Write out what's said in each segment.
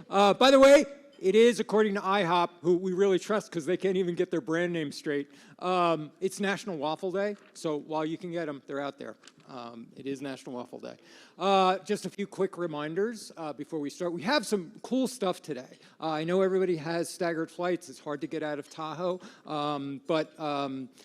By the way, it is, according to IHOP, who we really trust because they can't even get their brand name straight, it's National Waffle Day. So while you can get them, they're out there. It is National Waffle Day. Just a few quick reminders before we start. We have some cool stuff today. I know everybody has staggered flights. It's hard to get out of Tahoe. But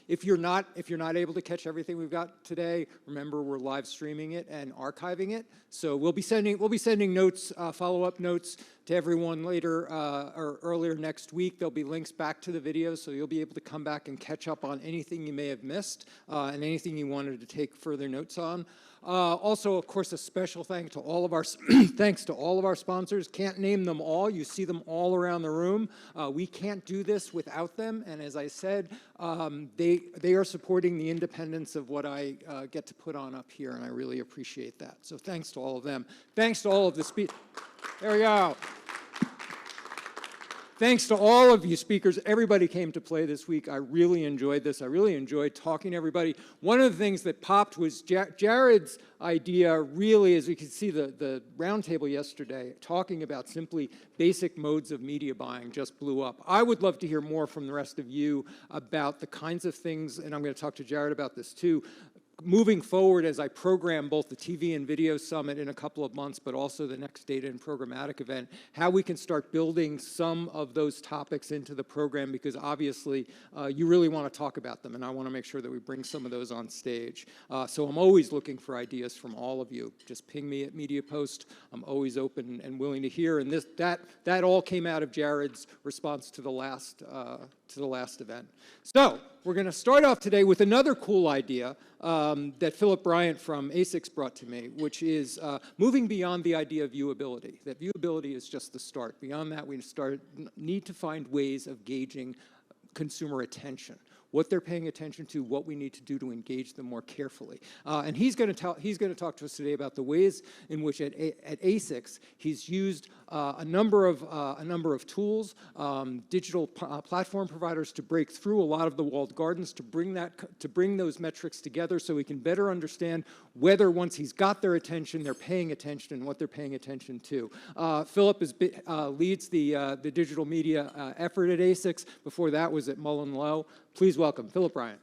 if you're not able to catch everything we've got today, remember we're live streaming it and archiving it. So we'll be sending notes, follow-up notes to everyone later or earlier next week. There'll be links back to the videos, so you'll be able to come back and catch up on anything you may have missed and anything you wanted to take further notes on. Also, of course, a special thanks to all of our sponsors. Can't name them all. You see them all around the room. We can't do this without them. And as I said, they are supporting the independence of what I get to put on up here, and I really appreciate that. So thanks to all of them. Thanks to all of the speakers. There we go. Thanks to all of you speakers. Everybody came to play this week. I really enjoyed this. I really enjoyed talking to everybody. One of the things that popped was Jared's idea, really, as we could see the roundtable yesterday, talking about simply basic modes of media buying just blew up. I would love to hear more from the rest of you about the kinds of things, and I'm going to talk to Jared about this too, moving forward as I program both the TV and Video Summit in a couple of months, but also the next Data and Programmatic event, how we can start building some of those topics into the program, because obviously you really want to talk about them, and I want to make sure that we bring some of those on stage. So I'm always looking for ideas from all of you. Just ping me at MediaPost. I'm always open and willing to hear, and that all came out of Jared's response to the last event. So we're going to start off today with another cool idea that Philip Bryant from ASICS brought to me, which is moving beyond the idea of viewability. That viewability is just the start. Beyond that, we need to find ways of gauging consumer attention, what they're paying attention to, what we need to do to engage them more carefully. And he's going to talk to us today about the ways in which at ASICS he's used a number of tools, digital platform providers to break through a lot of the walled gardens, to bring those metrics together so we can better understand whether once he's got their attention, they're paying attention and what they're paying attention to. Philip leads the digital media effort at ASICS. Before that was at Mullen Lowe. Please welcome Philip Bryant.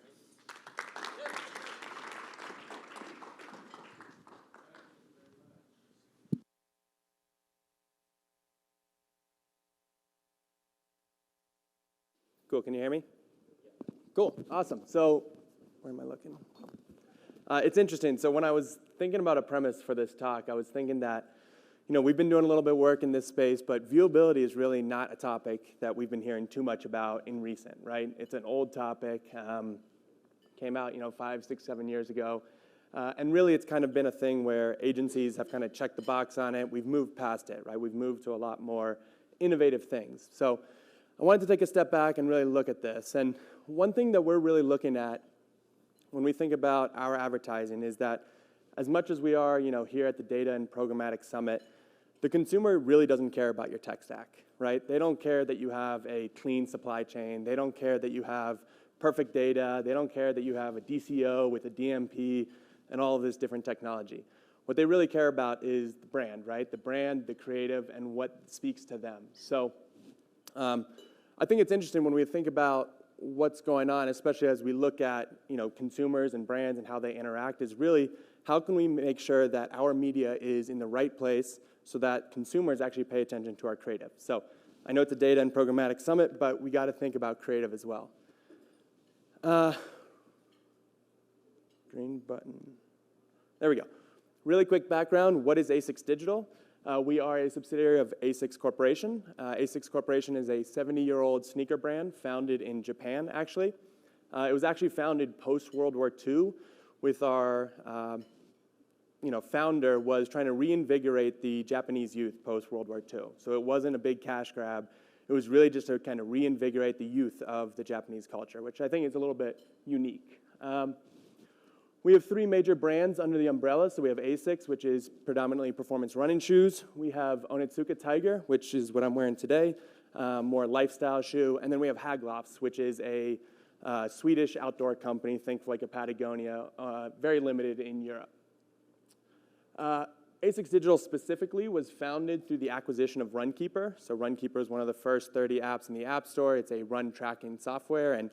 Cool, can you hear me? Cool, awesome. So, where am I looking? It's interesting. So when I was thinking about a premise for this talk, I was thinking that, we've been doing a little bit of work in this space, but viewability is really not a topic that we've been hearing too much about in recent, right? It's an old topic, came out, 5, 6, 7 years ago. And really it's kind of been a thing where agencies have kind of checked the box on it. We've moved past it, right? We've moved to a lot more innovative things. So I wanted to take a step back and really look at this. And one thing that we're really looking at when we think about our advertising is that as much as we are, here at the Data and Programmatic Summit, the consumer really doesn't care about your tech stack, right? They don't care that you have a clean supply chain. They don't care that you have perfect data. They don't care that you have a DCO with a DMP and all of this different technology. What they really care about is the brand, right? The brand, the creative, and what speaks to them. So I think it's interesting when we think about what's going on, especially as we look at consumers and brands and how they interact, is really how can we make sure that our media is in the right place so that consumers actually pay attention to our creative. So I know it's a Data and Programmatic Summit, but we got to think about creative as well. Green button. There we go. Really quick background, what is ASICS Digital? We are a subsidiary of ASICS Corporation. ASICS Corporation is a 70-year-old sneaker brand founded in Japan, actually. It was actually founded post-World War II with our founder was trying to reinvigorate the Japanese youth post-World War II. So it wasn't a big cash grab. It was really just to kind of reinvigorate the youth of the Japanese culture, which I think is a little bit unique. We have 3 major brands under the umbrella. So we have ASICS, which is predominantly performance running shoes. We have Onitsuka Tiger, which is what I'm wearing today, more lifestyle shoe. And then we have Haglofs, which is a Swedish outdoor company, think like a Patagonia, very limited in Europe. ASICS Digital specifically was founded through the acquisition of Runkeeper. So Runkeeper is one of the first 30 apps in the App Store. It's a run tracking software. And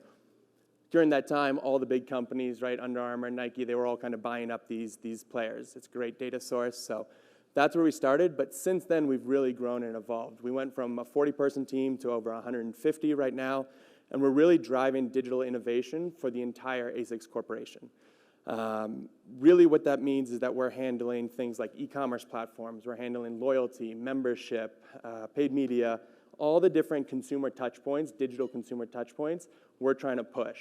during that time, all the big companies, right, Under Armour, Nike, they were all kind of buying up these players. It's a great data source. So that's where we started. But since then, we've really grown and evolved. We went from a 40-person team to over 150 right now. And we're really driving digital innovation for the entire ASICS corporation. Really what that means is that we're handling things like e-commerce platforms, we're handling loyalty, membership, paid media, all the different consumer touch points, digital consumer touch points, we're trying to push.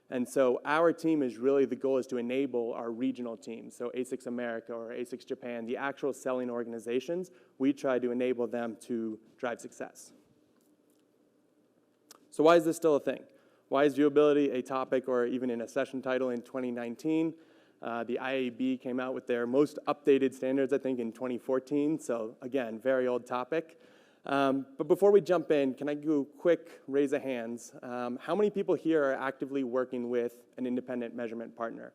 And so our team is really, the goal is to enable our regional teams, so ASICS America or ASICS Japan, the actual selling organizations, we try to enable them to drive success. So why is this still a thing? Why is viewability a topic or even in a session title in 2019? The IAB came out with their most updated standards, I think, in 2014. So again, very old topic. But before we jump in, can I do a quick raise of hands? How many people here are actively working with an independent measurement partner?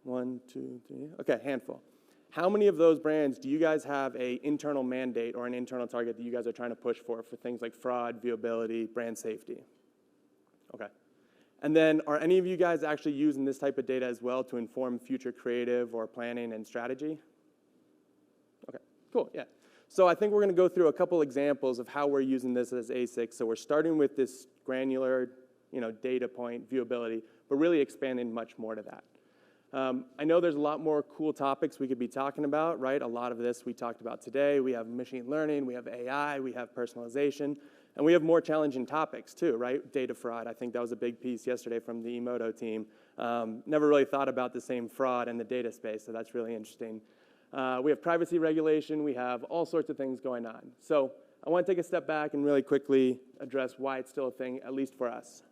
1, 2, 3, okay, handful. How many of those brands do you guys have an internal mandate or an internal target that you guys are trying to push for things like fraud, viewability, brand safety? Okay. And then are any of you guys actually using this type of data as well to inform future creative or planning and strategy? Okay, cool, yeah. So I think we're going to go through a couple examples of how we're using this as ASICS. So we're starting with this granular, data point, viewability, but really expanding much more to that. I know there's a lot more cool topics we could be talking about, right? A lot of this we talked about today. We have machine learning, we have AI, we have personalization, and we have more challenging topics too, right? Data fraud, I think that was a big piece yesterday from the Emoto team. Never really thought about the same fraud in the data space, so that's really interesting. We have privacy regulation, we have all sorts of things going on. So I want to take a step back and really quickly address why it's still a thing, at least for us.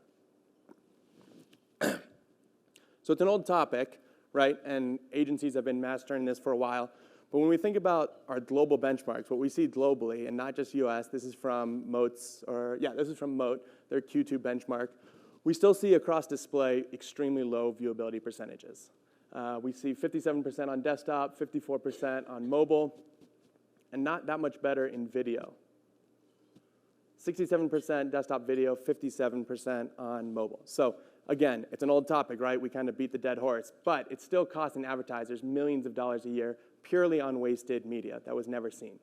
So it's an old topic, right? And agencies have been mastering this for a while. But when we think about our global benchmarks, what we see globally, and not just US, this is from this is from Moat, their Q2 benchmark, we still see across display extremely low viewability percentages. We see 57% on desktop, 54% on mobile, and not that much better in video. 67% desktop video, 57% on mobile. So again, it's an old topic, right? We kind of beat the dead horse, but it's still costing advertisers millions of dollars a year purely on wasted media that was never seen.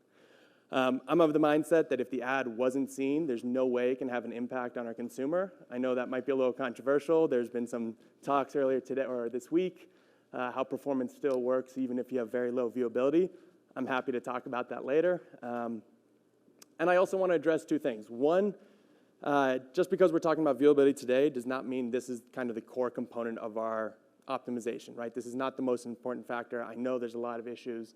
I'm of the mindset that if the ad wasn't seen, there's no way it can have an impact on our consumer. I know that might be a little controversial. There's been some talks earlier today or this week how performance still works even if you have very low viewability. I'm happy to talk about that later. And I also want to address two things. One, just because we're talking about viewability today does not mean this is kind of the core component of our optimization, right? This is not the most important factor. I know there's a lot of issues.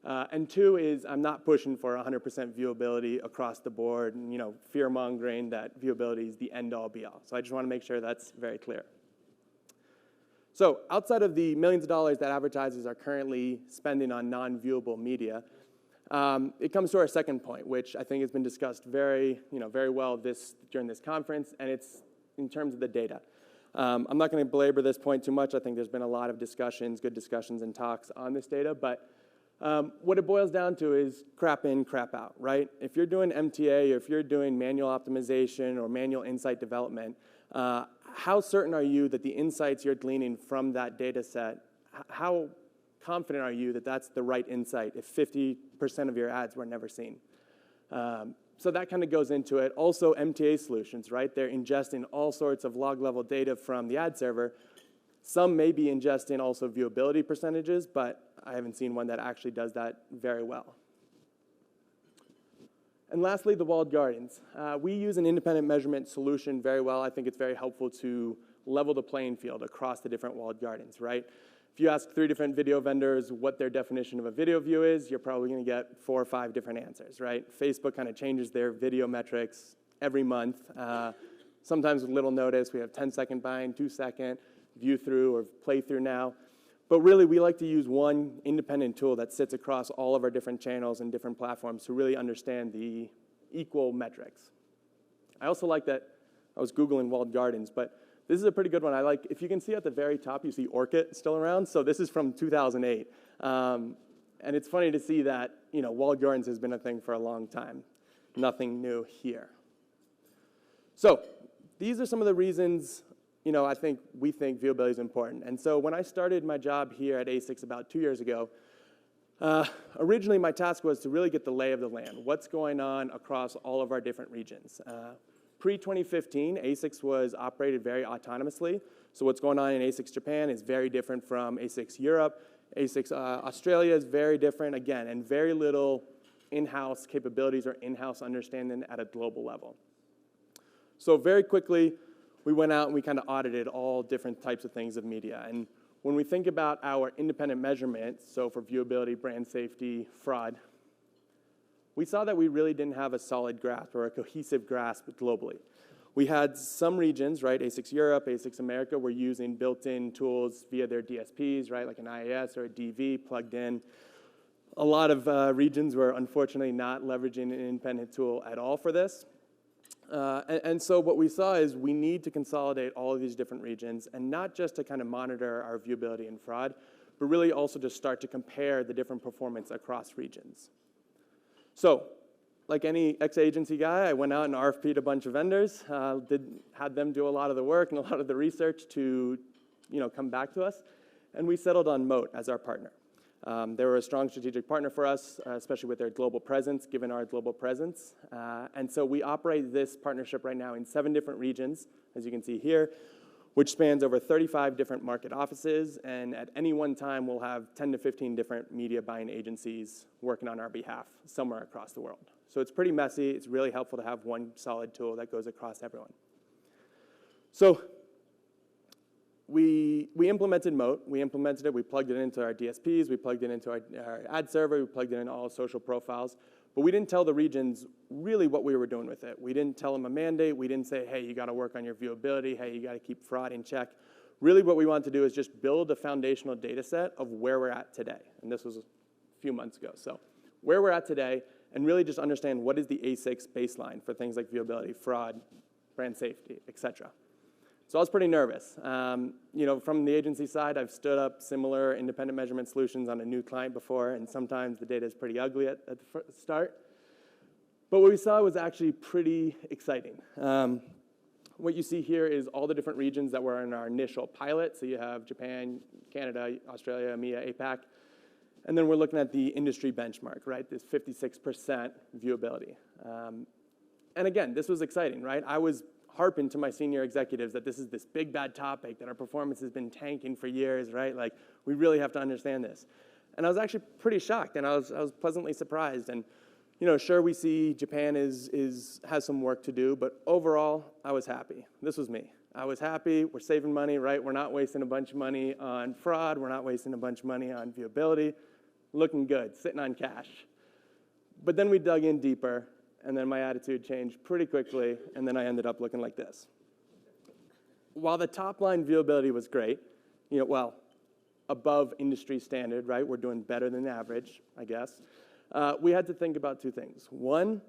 And two is I'm not pushing for 100% viewability across the board and, fear-mongering that viewability is the end-all, be-all. So I just want to make sure that's very clear. So outside of the millions of dollars that advertisers are currently spending on non-viewable media, it comes to our second point, which I think has been discussed very well during this conference, and it's in terms of the data. I'm not going to belabor this point too much. I think there's been a lot of discussions, good discussions and talks on this data, but what it boils down to is crap in, crap out, right? If you're doing MTA or if you're doing manual optimization or manual insight development, how certain are you that the insights you're gleaning from that data set, how confident are you that that's the right insight if 50% of your ads were never seen? So that kind of goes into it. Also, MTA solutions, right? They're ingesting all sorts of log-level data from the ad server. Some may be ingesting also viewability percentages, but I haven't seen one that actually does that very well. And lastly, the walled gardens. We use an independent measurement solution very well. I think it's very helpful to level the playing field across the different walled gardens, right? If you ask 3 different video vendors what their definition of a video view is, you're probably going to get 4 or 5 different answers, right? Facebook kind of changes their video metrics every month, sometimes with little notice. We have 10-second bind, 2-second, view through or play through now. But really, we like to use one independent tool that sits across all of our different channels and different platforms to really understand the equal metrics. I also like that I was Googling walled gardens, but this is a pretty good one. I like, if you can see at the very top, you see Orkut still around. So this is from 2008. And it's funny to see that, walled gardens has been a thing for a long time. Nothing new here. So these are some of the reasons, we think viewability is important. And so when I started my job here at ASICS about 2 years ago, originally my task was to really get the lay of the land. What's going on across all of our different regions? Pre-2015, ASICS was operated very autonomously. So what's going on in ASICS Japan is very different from ASICS Europe. ASICS Australia is very different, again, and very little in-house capabilities or in-house understanding at a global level. So very quickly, we went out and we kind of audited all different types of things of media. And when we think about our independent measurements, so for viewability, brand safety, fraud, we saw that we really didn't have a solid grasp or a cohesive grasp globally. We had some regions, right, ASICS Europe, ASICS America, were using built-in tools via their DSPs, right, like an IAS or a DV plugged in. A lot of regions were unfortunately not leveraging an independent tool at all for this. And so what we saw is we need to consolidate all of these different regions, and not just to kind of monitor our viewability and fraud, but really also to start to compare the different performance across regions. So, like any ex-agency guy, I went out and RFP'd a bunch of vendors, had them do a lot of the work and a lot of the research to come back to us, and we settled on Moat as our partner. They were a strong strategic partner for us, especially with their global presence, given our global presence. And so we operate this partnership right now in 7 different regions, as you can see here, which spans over 35 different market offices. And at any one time, we'll have 10 to 15 different media buying agencies working on our behalf somewhere across the world. So it's pretty messy. It's really helpful to have one solid tool that goes across everyone. So we implemented Moat. We implemented it. We plugged it into our DSPs. We plugged it into our ad server. We plugged it in all social profiles. But we didn't tell the regions really what we were doing with it. We didn't tell them a mandate. We didn't say, hey, you got to work on your viewability. Hey, you got to keep fraud in check. Really what we wanted to do is just build a foundational data set of where we're at today. And this was a few months ago. So where we're at today, and really just understand what is the ASICS baseline for things like viewability, fraud, brand safety, et cetera. So I was pretty nervous. From the agency side, I've stood up similar independent measurement solutions on a new client before, and sometimes the data is pretty ugly at the start. But what we saw was actually pretty exciting. What you see here is all the different regions that were in our initial pilot. So you have Japan, Canada, Australia, EMEA, APAC. And then we're looking at the industry benchmark, right? This 56% viewability. And again, this was exciting, right? I was harping to my senior executives that this is this big bad topic, that our performance has been tanking for years, right? Like, we really have to understand this. And I was actually pretty shocked, and I was pleasantly surprised. And sure, we see Japan has some work to do, but overall, I was happy. This was me. I was happy. We're saving money, right? We're not wasting a bunch of money on fraud. We're not wasting a bunch of money on viewability. Looking good, sitting on cash. But then we dug in deeper, and then my attitude changed pretty quickly, and then I ended up looking like this. While the top line viewability was great, above industry standard, right? We're doing better than average, I guess. We had to think about 2 things. One,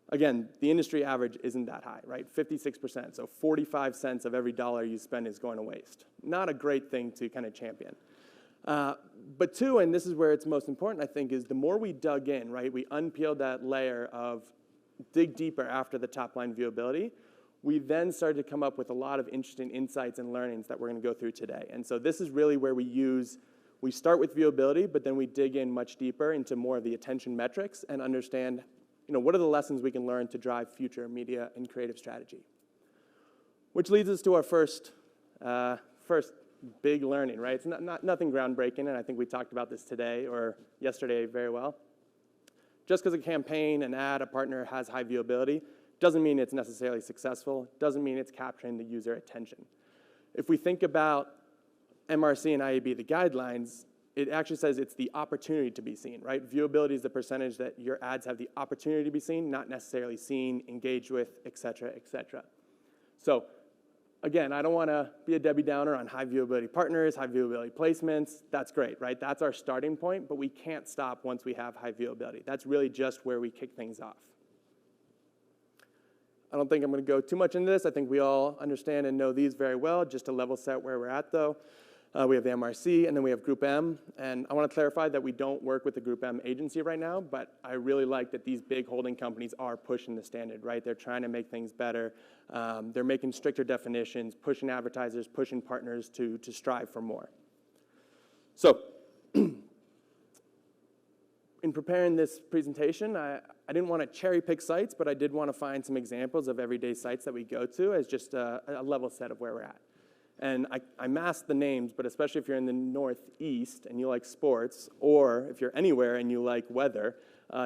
again, the industry average isn't that high, right? 56%, so 45 cents of every dollar you spend is going to waste. Not a great thing to kind of champion. But 2, and this is where it's most important, I think, is the more we dug in, right? We unpeeled that layer of dig deeper after the top line viewability. We then started to come up with a lot of interesting insights and learnings that we're going to go through today. And so this is really where we start with viewability, but then we dig in much deeper into more of the attention metrics and understand, what are the lessons we can learn to drive future media and creative strategy. Which leads us to our first big learning, right? It's nothing groundbreaking, and I think we talked about this today or yesterday very well. Just because a campaign, an ad, a partner has high viewability doesn't mean it's necessarily successful, doesn't mean it's capturing the user attention. If we think about MRC and IAB, the guidelines, it actually says it's the opportunity to be seen, right? Viewability is the percentage that your ads have the opportunity to be seen, not necessarily seen, engaged with, et cetera, et cetera. So again, I don't want to be a Debbie Downer on high viewability partners, high viewability placements. That's great, right? That's our starting point, but we can't stop once we have high viewability. That's really just where we kick things off. I don't think I'm going to go too much into this. I think we all understand and know these very well. Just to level set where we're at, though. We have the MRC, and then we have Group M. And I want to clarify that we don't work with the Group M agency right now, but I really like that these big holding companies are pushing the standard, right? They're trying to make things better. They're making stricter definitions, pushing advertisers, pushing partners to strive for more. So, in preparing this presentation, I didn't want to cherry pick sites, but I did want to find some examples of everyday sites that we go to as just a level set of where we're at. And I masked the names, but especially if you're in the Northeast and you like sports, or if you're anywhere and you like weather,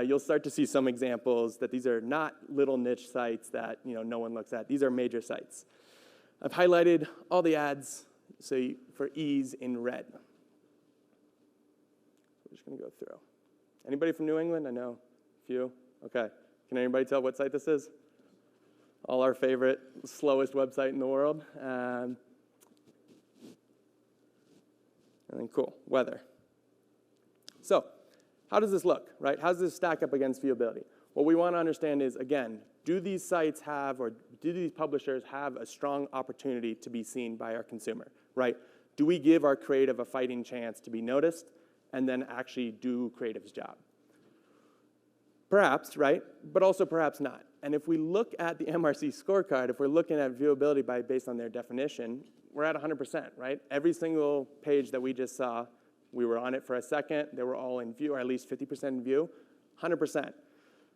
you'll start to see some examples that these are not little niche sites that no one looks at. These are major sites. I've highlighted all the ads for ease in red. We're just going to go through. Anybody from New England? I know a few. Okay. Can anybody tell what site this is? All our favorite, slowest website in the world. And then cool, weather. So, how does this look, right? How does this stack up against viewability? What we want to understand is, again, do these sites have, or do these publishers have a strong opportunity to be seen by our consumer, right? Do we give our creative a fighting chance to be noticed and then actually do creative's job? Perhaps, right? But also perhaps not. And if we look at the MRC scorecard, if we're looking at viewability based on their definition, we're at 100%, right? Every single page that we just saw, we were on it for a second, they were all in view, or at least 50% in view, 100%.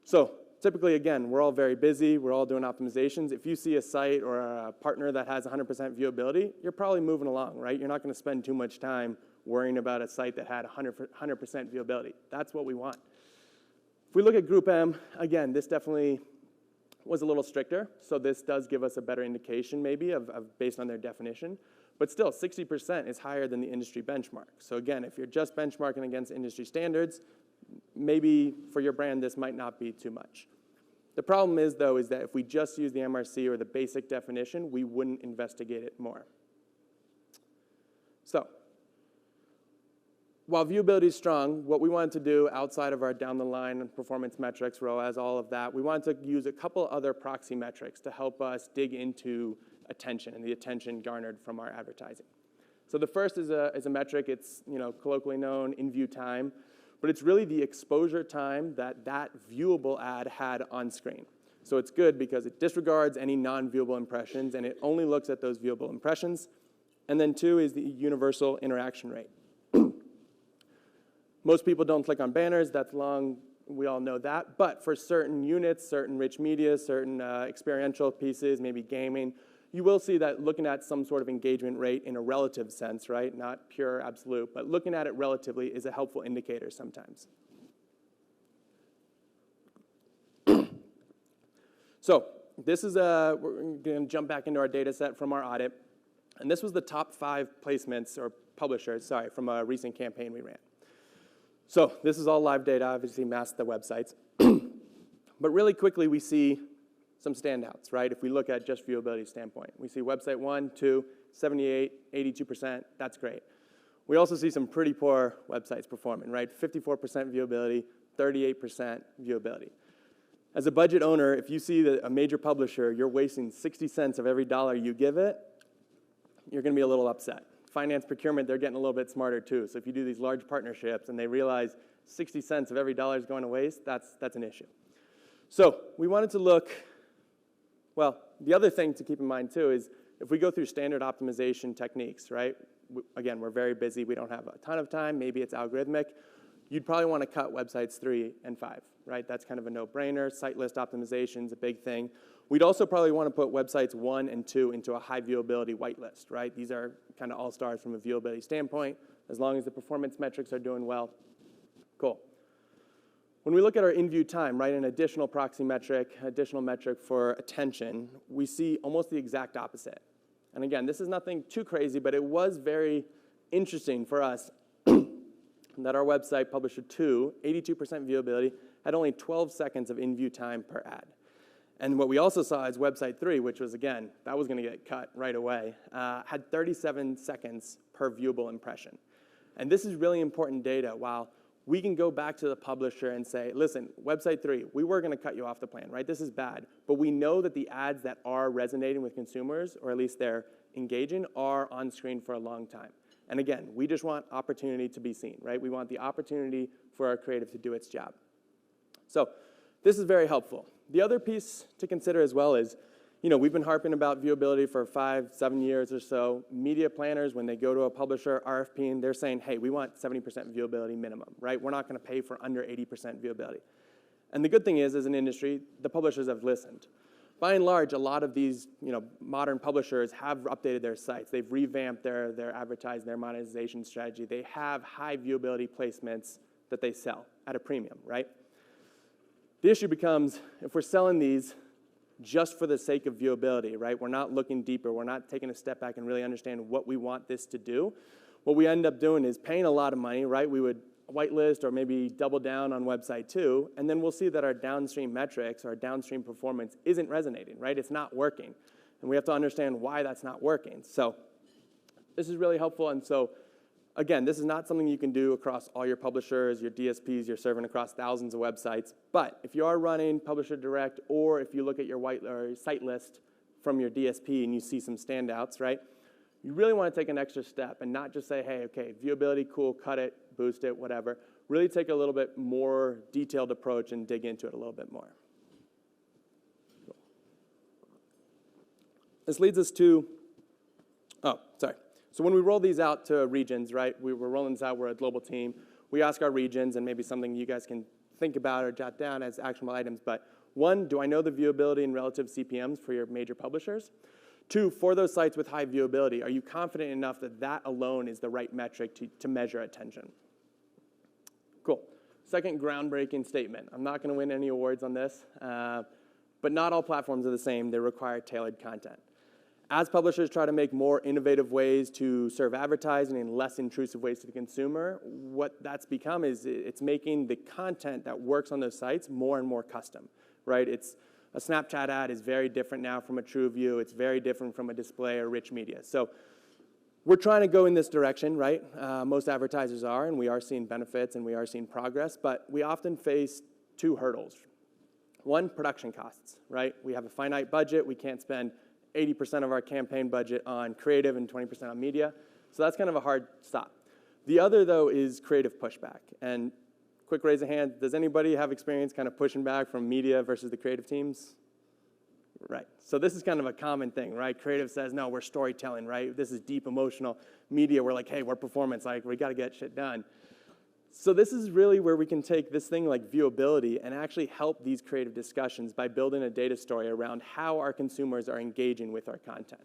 So typically, again, we're all very busy, we're all doing optimizations. If you see a site or a partner that has 100% viewability, you're probably moving along, right? You're not gonna spend too much time worrying about a site that had 100% viewability. That's what we want. If we look at Group M, again, this definitely was a little stricter, so this does give us a better indication maybe of based on their definition, but still 60% is higher than the industry benchmark. So again, if you're just benchmarking against industry standards, maybe for your brand this might not be too much. The problem is though is that if we just use the MRC or the basic definition, we wouldn't investigate it more. So, while viewability is strong, what we wanted to do outside of our down-the-line performance metrics, ROAS, all of that, we wanted to use a couple other proxy metrics to help us dig into attention and the attention garnered from our advertising. So the first is a metric. It's colloquially known in view time, but it's really the exposure time that viewable ad had on screen. So it's good because it disregards any non-viewable impressions and it only looks at those viewable impressions. And then two is the universal interaction rate. Most people don't click on banners, that's long, we all know that, but for certain units, certain rich media, certain experiential pieces, maybe gaming, you will see that looking at some sort of engagement rate in a relative sense, right, not pure absolute, but looking at it relatively is a helpful indicator sometimes. So this is, we're gonna jump back into our data set from our audit, and this was the top 5 placements, or publishers, sorry, from a recent campaign we ran. So this is all live data, obviously masked the websites. But really quickly, we see some standouts, right? If we look at just viewability standpoint. We see website 1, 2, 78, 82%, that's great. We also see some pretty poor websites performing, right? 54% viewability, 38% viewability. As a budget owner, if you see that a major publisher, you're wasting 60 cents of every dollar you give it, you're gonna be a little upset. Finance procurement, they're getting a little bit smarter too. So if you do these large partnerships and they realize 60 cents of every dollar is going to waste, that's an issue. So we wanted to look, well, the other thing to keep in mind too is if we go through standard optimization techniques, right? Again, we're very busy, we don't have a ton of time, maybe it's algorithmic. You'd probably want to cut websites 3 and 5, right? That's kind of a no-brainer. Site list optimization is a big thing. We'd also probably want to put websites 1 and 2 into a high viewability whitelist, right? These are kind of all-stars from a viewability standpoint. As long as the performance metrics are doing well, cool. When we look at our in-view time, right, an additional proxy metric, additional metric for attention, we see almost the exact opposite. And again, this is nothing too crazy, but it was very interesting for us that our website, Publisher 2, 82% viewability, had only 12 seconds of in-view time per ad. And what we also saw is website 3, which was, again, that was going to get cut right away, had 37 seconds per viewable impression. And this is really important data. While we can go back to the publisher and say, listen, website 3, we were going to cut you off the plan, right? This is bad. But we know that the ads that are resonating with consumers, or at least they're engaging, are on screen for a long time. And again, we just want opportunity to be seen, right? We want the opportunity for our creative to do its job. So this is very helpful. The other piece to consider as well is, we've been harping about viewability for 5-7 years or so. Media planners, when they go to a publisher, RFP, they're saying, hey, we want 70% viewability minimum, right? We're not going to pay for under 80% viewability. And the good thing is, as an industry, the publishers have listened. By and large, a lot of these modern publishers have updated their sites. They've revamped their advertising, their monetization strategy. They have high viewability placements that they sell at a premium, right? The issue becomes, if we're selling these just for the sake of viewability, right? We're not looking deeper. We're not taking a step back and really understanding what we want this to do. What we end up doing is paying a lot of money, right? We would whitelist or maybe double down on website 2, and then we'll see that our downstream metrics, our downstream performance isn't resonating, right? It's not working. And we have to understand why that's not working. So this is really helpful. And so, again, this is not something you can do across all your publishers, your DSPs, you're serving across thousands of websites. But if you are running Publisher Direct, or if you look at your site list from your DSP and you see some standouts, right? You really want to take an extra step and not just say, hey, okay, viewability, cool, cut it, boost it, whatever. Really take a little bit more detailed approach and dig into it a little bit more. Cool. This leads us to, So when we roll these out to regions, right, we're rolling this out, we're a global team. We ask our regions, and maybe something you guys can think about or jot down as actionable items, but 1, do I know the viewability and relative CPMs for your major publishers? 2, for those sites with high viewability, are you confident enough that that alone is the right metric to measure attention? Cool. Second groundbreaking statement. I'm not going to win any awards on this, but not all platforms are the same. They require tailored content. As publishers try to make more innovative ways to serve advertising and less intrusive ways to the consumer, what that's become is it's making the content that works on those sites more and more custom, right? A Snapchat ad is very different now from a TrueView. It's very different from a display or rich media. So we're trying to go in this direction, right? Most advertisers are, and we are seeing benefits and we are seeing progress, but we often face 2 hurdles. 1, production costs, right? We have a finite budget. We can't spend 80% of our campaign budget on creative and 20% on media. So that's kind of a hard stop. The other, though, is creative pushback. And quick raise of hand, does anybody have experience kind of pushing back from media versus the creative teams? Right. So this is kind of a common thing, right? Creative says, no, we're storytelling, right? This is deep emotional. Media, we're like, hey, we're performance, like, we got to get shit done. So this is really where we can take this thing like viewability and actually help these creative discussions by building a data story around how our consumers are engaging with our content.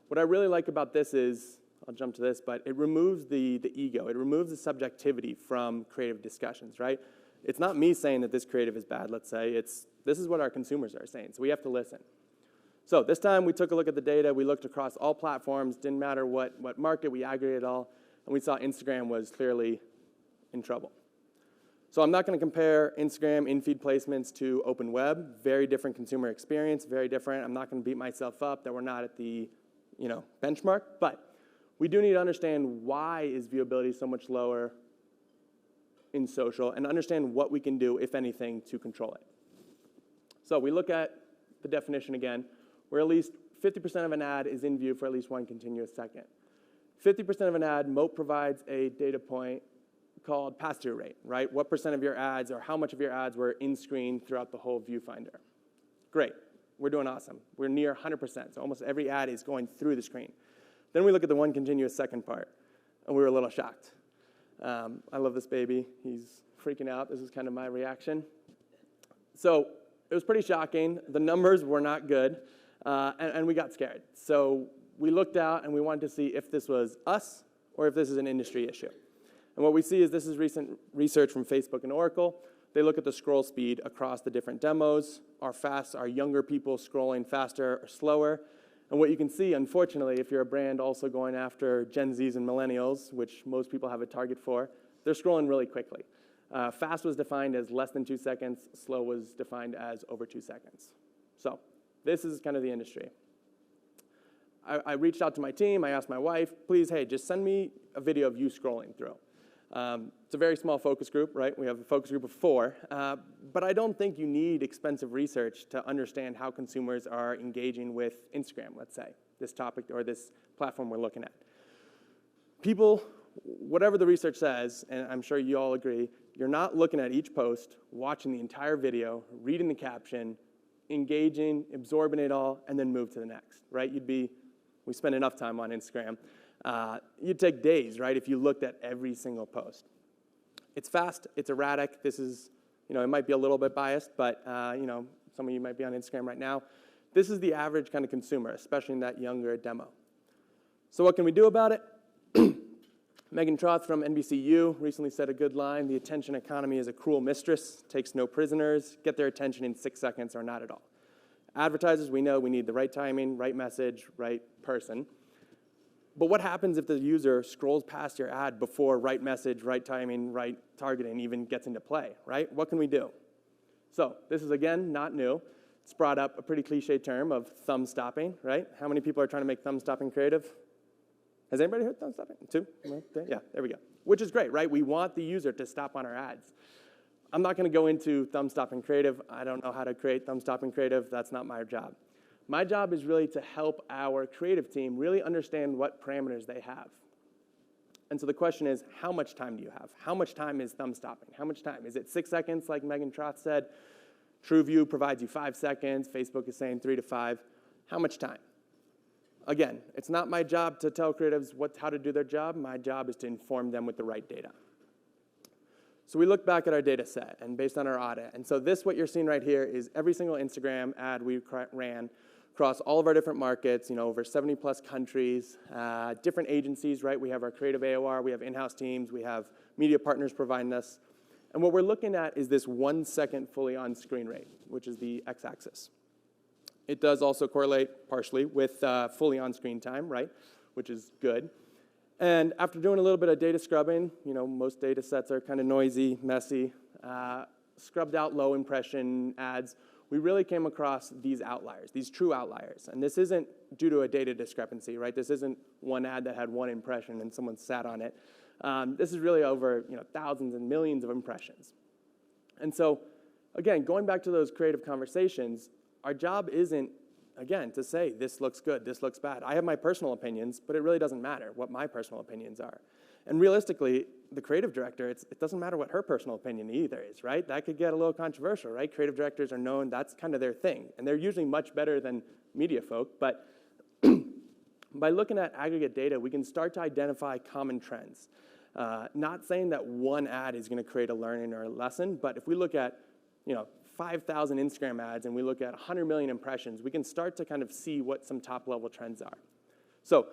What I really like about this is, I'll jump to this, but it removes the ego. It removes the subjectivity from creative discussions, right? It's not me saying that this creative is bad, let's say. This is what our consumers are saying, so we have to listen. So this time we took a look at the data. We looked across all platforms. Didn't matter what market. We aggregated it all. And we saw Instagram was clearly in trouble. So I'm not going to compare Instagram in-feed placements to open web. Very different consumer experience, very different. I'm not going to beat myself up that we're not at the benchmark, but we do need to understand why is viewability so much lower in social and understand what we can do, if anything, to control it. So we look at the definition again, where at least 50% of an ad is in view for at least 1 continuous second. 50% of an ad, Moat provides a data point called pass-through rate, right? What percent of your ads or how much of your ads were in-screen throughout the whole viewfinder? Great. We're doing awesome. We're near 100%, so almost every ad is going through the screen. Then we look at the 1 continuous second part, and we were a little shocked. I love this baby. He's freaking out. This is kind of my reaction. So it was pretty shocking. The numbers were not good, and we got scared. So we looked out, and we wanted to see if this was us or if this is an industry issue. And what we see is this is recent research from Facebook and Oracle. They look at the scroll speed across the different demos. Are younger people scrolling faster or slower? And what you can see, unfortunately, if you're a brand also going after Gen Zs and millennials, which most people have a target for, they're scrolling really quickly. Fast was defined as less than 2 seconds. Slow was defined as over 2 seconds. So this is kind of the industry. I reached out to my team. I asked my wife, please, hey, just send me a video of you scrolling through. It's a very small focus group, right? We have a focus group of 4. But I don't think you need expensive research to understand how consumers are engaging with Instagram, let's say, this topic or this platform we're looking at. People, whatever the research says, and I'm sure you all agree, you're not looking at each post, watching the entire video, reading the caption, engaging, absorbing it all, and then move to the next, right? We spend enough time on Instagram. You'd take days, right, if you looked at every single post. It's fast, it's erratic. This is, it might be a little bit biased, but, some of you might be on Instagram right now. This is the average kind of consumer, especially in that younger demo. So what can we do about it? Megan Troth from NBCU recently said a good line: the attention economy is a cruel mistress, takes no prisoners, get their attention in 6 seconds or not at all. Advertisers, we know we need the right timing, right message, right person. But what happens if the user scrolls past your ad before right message, right timing, right targeting even gets into play, right? What can we do? So this is, again, not new. It's brought up a pretty cliche term of thumb stopping, right? How many people are trying to make thumb stopping creative? Has anybody heard thumb stopping? 2? Yeah, there we go. Which is great, right? We want the user to stop on our ads. I'm not going to go into thumb stopping creative. I don't know how to create thumb stopping creative. That's not my job. My job is really to help our creative team really understand what parameters they have. And so the question is, how much time do you have? How much time is thumb stopping? How much time? Is it 6 seconds, like Megan Troth said? TrueView provides you 5 seconds. Facebook is saying 3 to 5. How much time? Again, it's not my job to tell creatives how to do their job. My job is to inform them with the right data. So we look back at our data set and based on our audit. And so what you're seeing right here is every single Instagram ad we ran across all of our different markets, over 70 plus countries, different agencies, right? We have our creative AOR, we have in-house teams, we have media partners providing us. And what we're looking at is this 1 second fully on-screen rate, which is the x-axis. It does also correlate partially with fully on-screen time, right, which is good. And after doing a little bit of data scrubbing, most data sets are kind of noisy, messy, scrubbed out low impression ads, we really came across these outliers, these true outliers. And this isn't due to a data discrepancy, right? This isn't one ad that had 1 impression and someone sat on it. This is really over thousands and millions of impressions. And so, again, going back to those creative conversations, our job isn't, again, to say this looks good, this looks bad. I have my personal opinions, but it really doesn't matter what my personal opinions are. And realistically, the creative director, it doesn't matter what her personal opinion either is, right? That could get a little controversial, right? Creative directors are known, that's kind of their thing. And they're usually much better than media folk. But by looking at aggregate data, we can start to identify common trends. Not saying that one ad is going to create a learning or a lesson, but if we look at 5,000 Instagram ads and we look at 100 million impressions, we can start to kind of see what some top-level trends are. So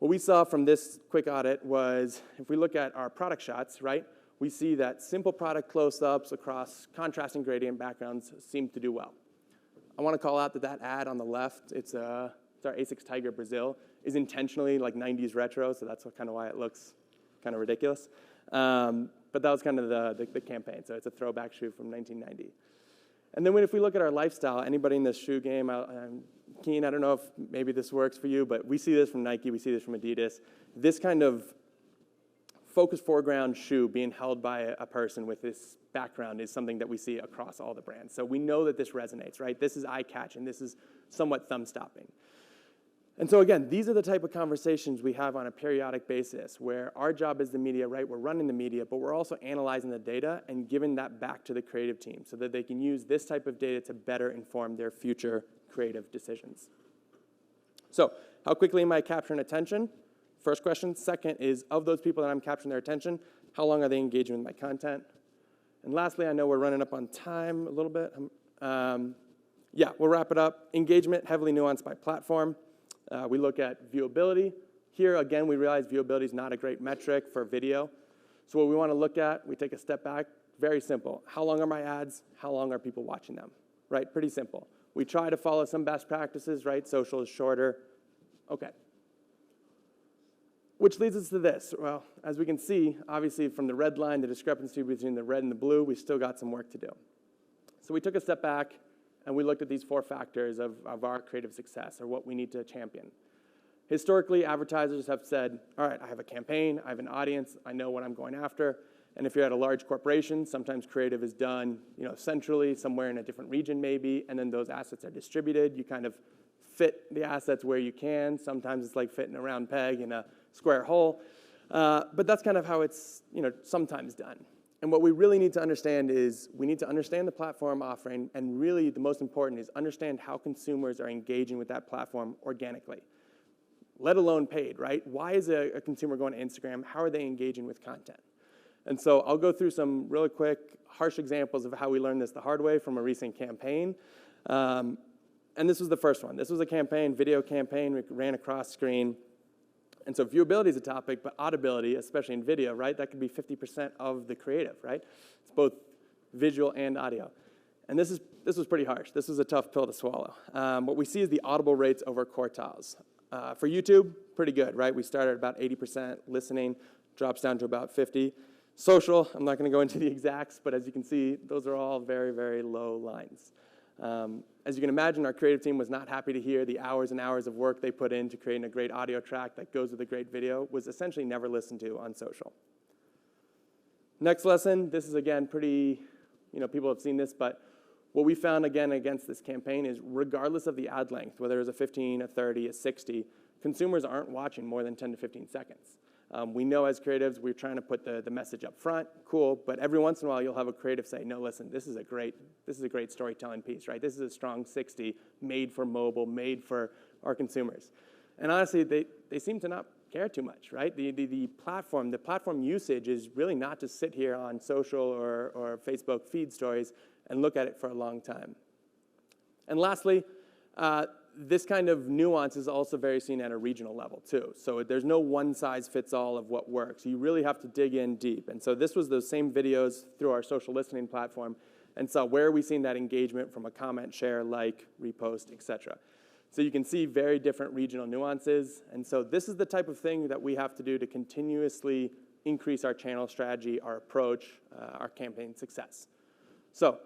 what we saw from this quick audit was, if we look at our product shots, right, we see that simple product close-ups across contrasting gradient backgrounds seem to do well. I want to call out that ad on the left, it's our ASICS Tiger Brazil, is intentionally like 90s retro, so that's kind of why it looks kind of ridiculous. But that was kind of the campaign, so it's a throwback shoe from 1990. And then if we look at our lifestyle, anybody in this shoe game, Keen, I don't know if maybe this works for you, but we see this from Nike, we see this from Adidas. This kind of focused foreground shoe being held by a person with this background is something that we see across all the brands. So we know that this resonates, right? This is eye-catching. This is somewhat thumb-stopping. And so again, these are the type of conversations we have on a periodic basis where our job is the media, right? We're running the media, but we're also analyzing the data and giving that back to the creative team so that they can use this type of data to better inform their future creative decisions. So how quickly am I capturing attention? First question. Second is, of those people that I'm capturing their attention, how long are they engaging with my content? And lastly, I know we're running up on time a little bit. Yeah, we'll wrap it up. Engagement, heavily nuanced by platform. We look at viewability. Here, again, we realize viewability is not a great metric for video. So what we want to look at, we take a step back. Very simple. How long are my ads? How long are people watching them? Right? Pretty simple. We try to follow some best practices, right? Social is shorter. Okay. Which leads us to this. Well, as we can see, obviously from the red line, the discrepancy between the red and the blue, we still got some work to do. So we took a step back, and we looked at these 4 factors of our creative success, or what we need to champion. Historically, advertisers have said, all right, I have a campaign, I have an audience, I know what I'm going after. And if you're at a large corporation, sometimes creative is done centrally, somewhere in a different region maybe, and then those assets are distributed. You kind of fit the assets where you can. Sometimes it's like fitting a round peg in a square hole. But that's kind of how it's sometimes done. And what we really need to understand is we need to understand the platform offering, and really the most important is understand how consumers are engaging with that platform organically, let alone paid, right? Why is a consumer going to Instagram? How are they engaging with content? And so I'll go through some really quick, harsh examples of how we learned this the hard way from a recent campaign. And this was the first one. This was a campaign, video campaign. We ran across screen. And so viewability is a topic, but audibility, especially in video, right? That could be 50% of the creative, right? It's both visual and audio. And this was pretty harsh. This was a tough pill to swallow. What we see is the audible rates over quartiles. For YouTube, pretty good, right? We started at about 80% listening, drops down to about 50. Social, I'm not going to go into the exacts, but as you can see, those are all very, very low lines. As you can imagine, our creative team was not happy to hear the hours and hours of work they put into creating a great audio track that goes with a great video was essentially never listened to on social. Next lesson, this is again pretty, people have seen this, but what we found again against this campaign is regardless of the ad length, whether it's a 15, a 30, a 60, consumers aren't watching more than 10 to 15 seconds. We know as creatives, we're trying to put the message up front, cool, but every once in a while you'll have a creative say, no, listen, this is a great storytelling piece, right? This is a strong 60, made for mobile, made for our consumers. And honestly, they seem to not care too much, right? The platform usage is really not to sit here on social or Facebook feed stories and look at it for a long time. And lastly, this kind of nuance is also very seen at a regional level too. So there's no one size fits all of what works. You really have to dig in deep. And so this was those same videos through our social listening platform, and saw where are we seeing that engagement from a comment, share, like, repost, etc. So you can see very different regional nuances. And so this is the type of thing that we have to do to continuously increase our channel strategy, our approach, our campaign success. So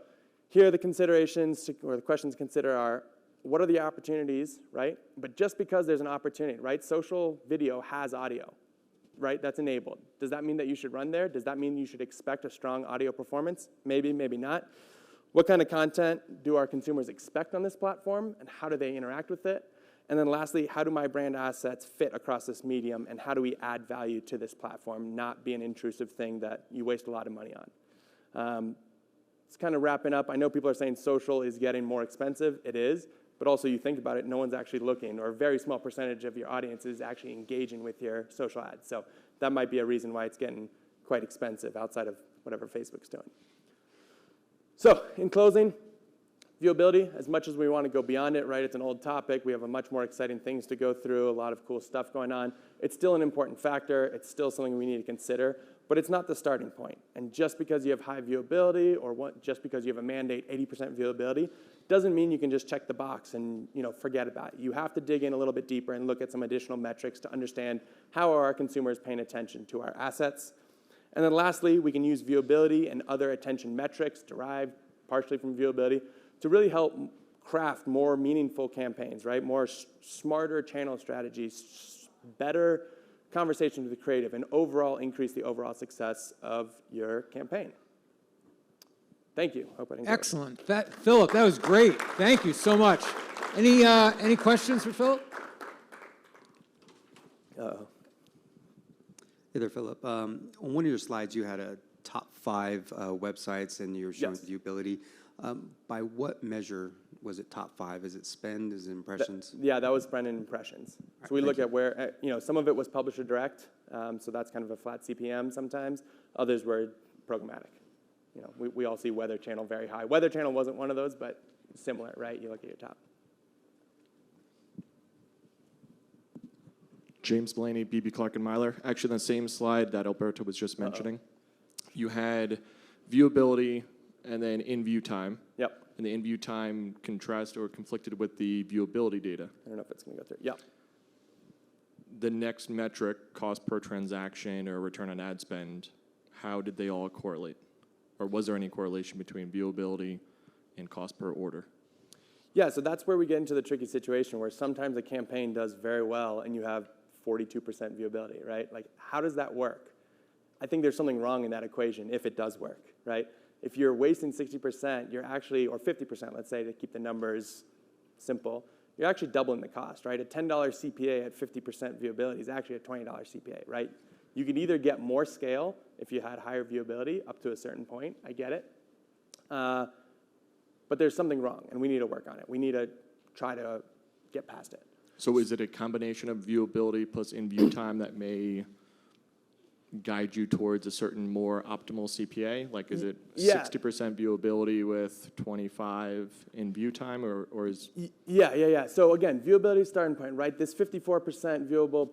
here are the considerations, or the questions to consider are, what are the opportunities, right? But just because there's an opportunity, right? Social video has audio, right? That's enabled. Does that mean that you should run there? Does that mean you should expect a strong audio performance? Maybe, maybe not. What kind of content do our consumers expect on this platform, and how do they interact with it? And then lastly, how do my brand assets fit across this medium, and how do we add value to this platform, not be an intrusive thing that you waste a lot of money on? It's kind of wrapping up. I know people are saying social is getting more expensive. It is. But also you think about it, no one's actually looking, or a very small percentage of your audience is actually engaging with your social ads. So that might be a reason why it's getting quite expensive outside of whatever Facebook's doing. So in closing, viewability, as much as we want to go beyond it, right? It's an old topic. We have a much more exciting things to go through, a lot of cool stuff going on. It's still an important factor. It's still something we need to consider, but it's not the starting point. And just because you have high viewability, or just because you have a mandate 80% viewability, doesn't mean you can just check the box and forget about it. You have to dig in a little bit deeper and look at some additional metrics to understand how are our consumers paying attention to our assets. And then lastly, we can use viewability and other attention metrics derived partially from viewability to really help craft more meaningful campaigns, right? More smarter channel strategies, better conversations with the creative, and overall increase the overall success of your campaign. Thank you. Hope I didn't Excellent. Philip, that was great. Thank you so much. Any questions for Philip? Uh-oh. Hey there, Philip. On one of your slides, you had a top 5 websites, and you were showing viewability. By what measure was it top 5? Is it spend? Is it impressions? That was spend and impressions. So we look at where, some of it was publisher direct, so that's kind of a flat CPM sometimes. Others were programmatic. We all see Weather Channel very high. Weather Channel wasn't one of those, but similar, right? You look at your top. James Blaney, BB Clark and Myler. Actually, on the same slide that Alberto was just mentioning, you had viewability and then in-view time. Yep. And the in-view time contrasted or conflicted with the viewability data. I don't know if it's going to go through. Yep. The next metric, cost per transaction or return on ad spend, how did they all correlate? Or was there any correlation between viewability and cost per order? Yeah, so that's where we get into the tricky situation where sometimes a campaign does very well and you have 42% viewability, right? Like, how does that work? I think there's something wrong in that equation if it does work, right? If you're wasting 60%, you're actually, or 50%, let's say, to keep the numbers simple, you're actually doubling the cost, right? A $10 CPA at 50% viewability is actually a $20 CPA, right? You could either get more scale if you had higher viewability up to a certain point. I get it. But there's something wrong, and we need to work on it. We need to try to get past it. So is it a combination of viewability plus in-view time that may guide you towards a certain more optimal CPA? Like, is it 60% viewability with 25 in-view time, or is... Yeah. So again, viewability starting point, right? This 54% viewable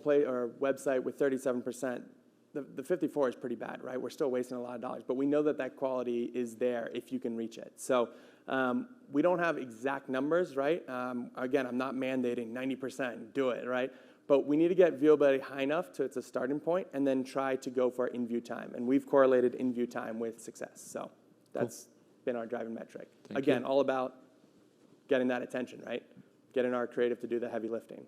website with 37%, the 54 is pretty bad, right? We're still wasting a lot of dollars, but we know that quality is there if you can reach it. So we don't have exact numbers, right? Again, I'm not mandating 90%, do it, right? But we need to get viewability high enough to it's a starting point and then try to go for in-view time. And we've correlated in-view time with success. So that's been our driving metric. Again, all about getting that attention, right? Getting our creative to do the heavy lifting.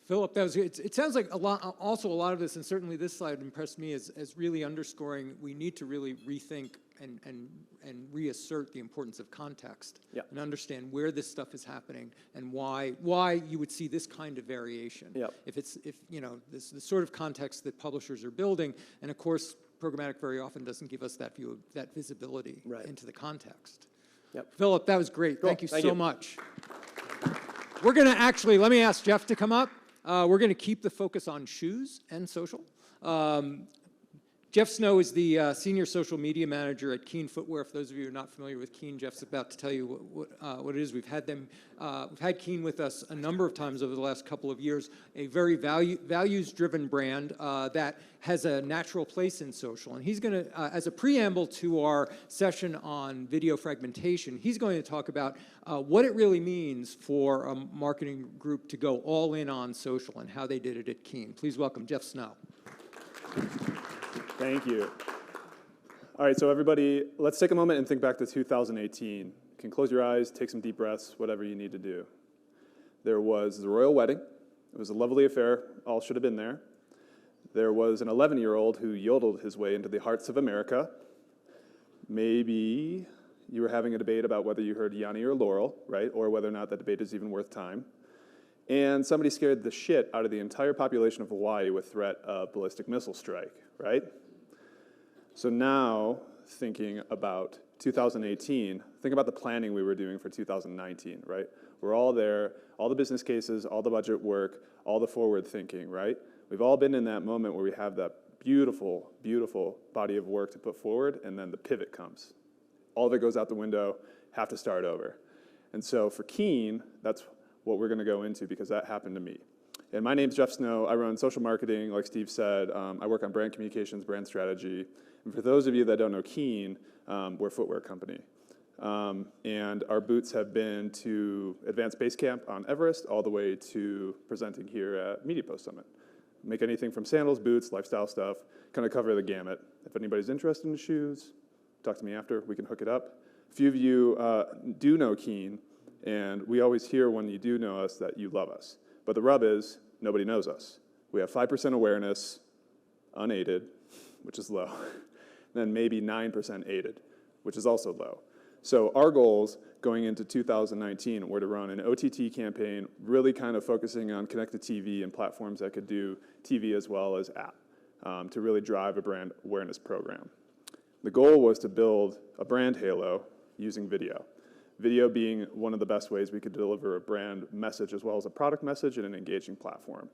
Philip, it sounds like a lot of this, and certainly this slide impressed me as really underscoring we need to really rethink and reassert the importance of context and understand where this stuff is happening and why you would see this kind of variation. If this the sort of context that publishers are building, and of course programmatic very often doesn't give us that visibility into the context. Philip, that was great. Cool. Thank you so much. We're going to let me ask Jeff to come up. We're going to keep the focus on shoes and social. Jeff Snow is the Senior Social Media Manager at Keen Footwear. For those of you who are not familiar with Keen, Jeff's about to tell you what it is. We've had Keen with us a number of times over the last couple of years, a very values-driven brand that has a natural place in social. And he's going to, as a preamble to our session on video fragmentation, he's going to talk about what it really means for a marketing group to go all in on social and how they did it at Keen. Please welcome Jeff Snow. Thank you. All right, so everybody, let's take a moment and think back to 2018. You can close your eyes, take some deep breaths, whatever you need to do. There was the royal wedding. It was a lovely affair. All should have been there. There was an 11-year-old who yodeled his way into the hearts of America. Maybe you were having a debate about whether you heard Yanni or Laurel, right? Or whether or not that debate is even worth time. And somebody scared the shit out of the entire population of Hawaii with threat of ballistic missile strike, right? So now, thinking about 2018, think about the planning we were doing for 2019, right? We're all there, all the business cases, all the budget work, all the forward thinking, right? We've all been in that moment where we have that beautiful, beautiful body of work to put forward, and then the pivot comes. All of it goes out the window, have to start over. And so for Keen, that's what we're gonna go into because that happened to me. And my name's Jeff Snow. I run social marketing, like Steve said. I work on brand communications, brand strategy. And for those of you that don't know Keen, we're a footwear company. And our boots have been to Advanced Base Camp on Everest all the way to presenting here at Media Post Summit. Make anything from sandals, boots, lifestyle stuff, kind of cover the gamut. If anybody's interested in shoes, talk to me after, we can hook it up. A few of you do know Keen, and we always hear when you do know us that you love us. But the rub is, nobody knows us. We have 5% awareness, unaided, which is low. Then maybe 9% aided, which is also low. So our goals going into 2019 were to run an OTT campaign, really kind of focusing on connected TV and platforms that could do TV as well as app, to really drive a brand awareness program. The goal was to build a brand halo using video. Video being one of the best ways we could deliver a brand message as well as a product message in an engaging platform.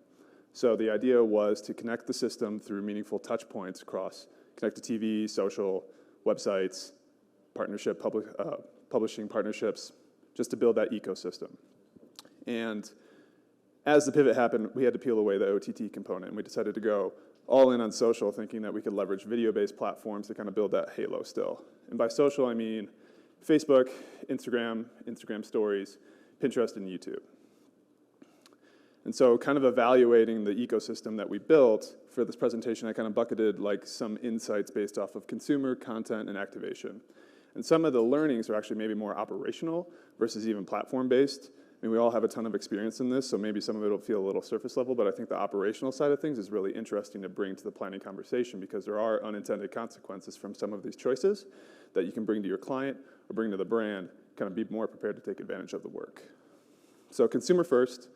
So the idea was to connect the system through meaningful touch points across connected TV, social, websites, publishing partnerships, just to build that ecosystem. And as the pivot happened, we had to peel away the OTT component, and we decided to go all in on social, thinking that we could leverage video-based platforms to kind of build that halo still. And by social, I mean Facebook, Instagram stories, Pinterest, and YouTube. And so kind of evaluating the ecosystem that we built for this presentation, I kind of bucketed like some insights based off of consumer, content, and activation. And some of the learnings are actually maybe more operational versus even platform-based. I mean, we all have a ton of experience in this, so maybe some of it will feel a little surface level, but I think the operational side of things is really interesting to bring to the planning conversation because there are unintended consequences from some of these choices that you can bring to your client or bring to the brand, kind of be more prepared to take advantage of the work. So consumer first,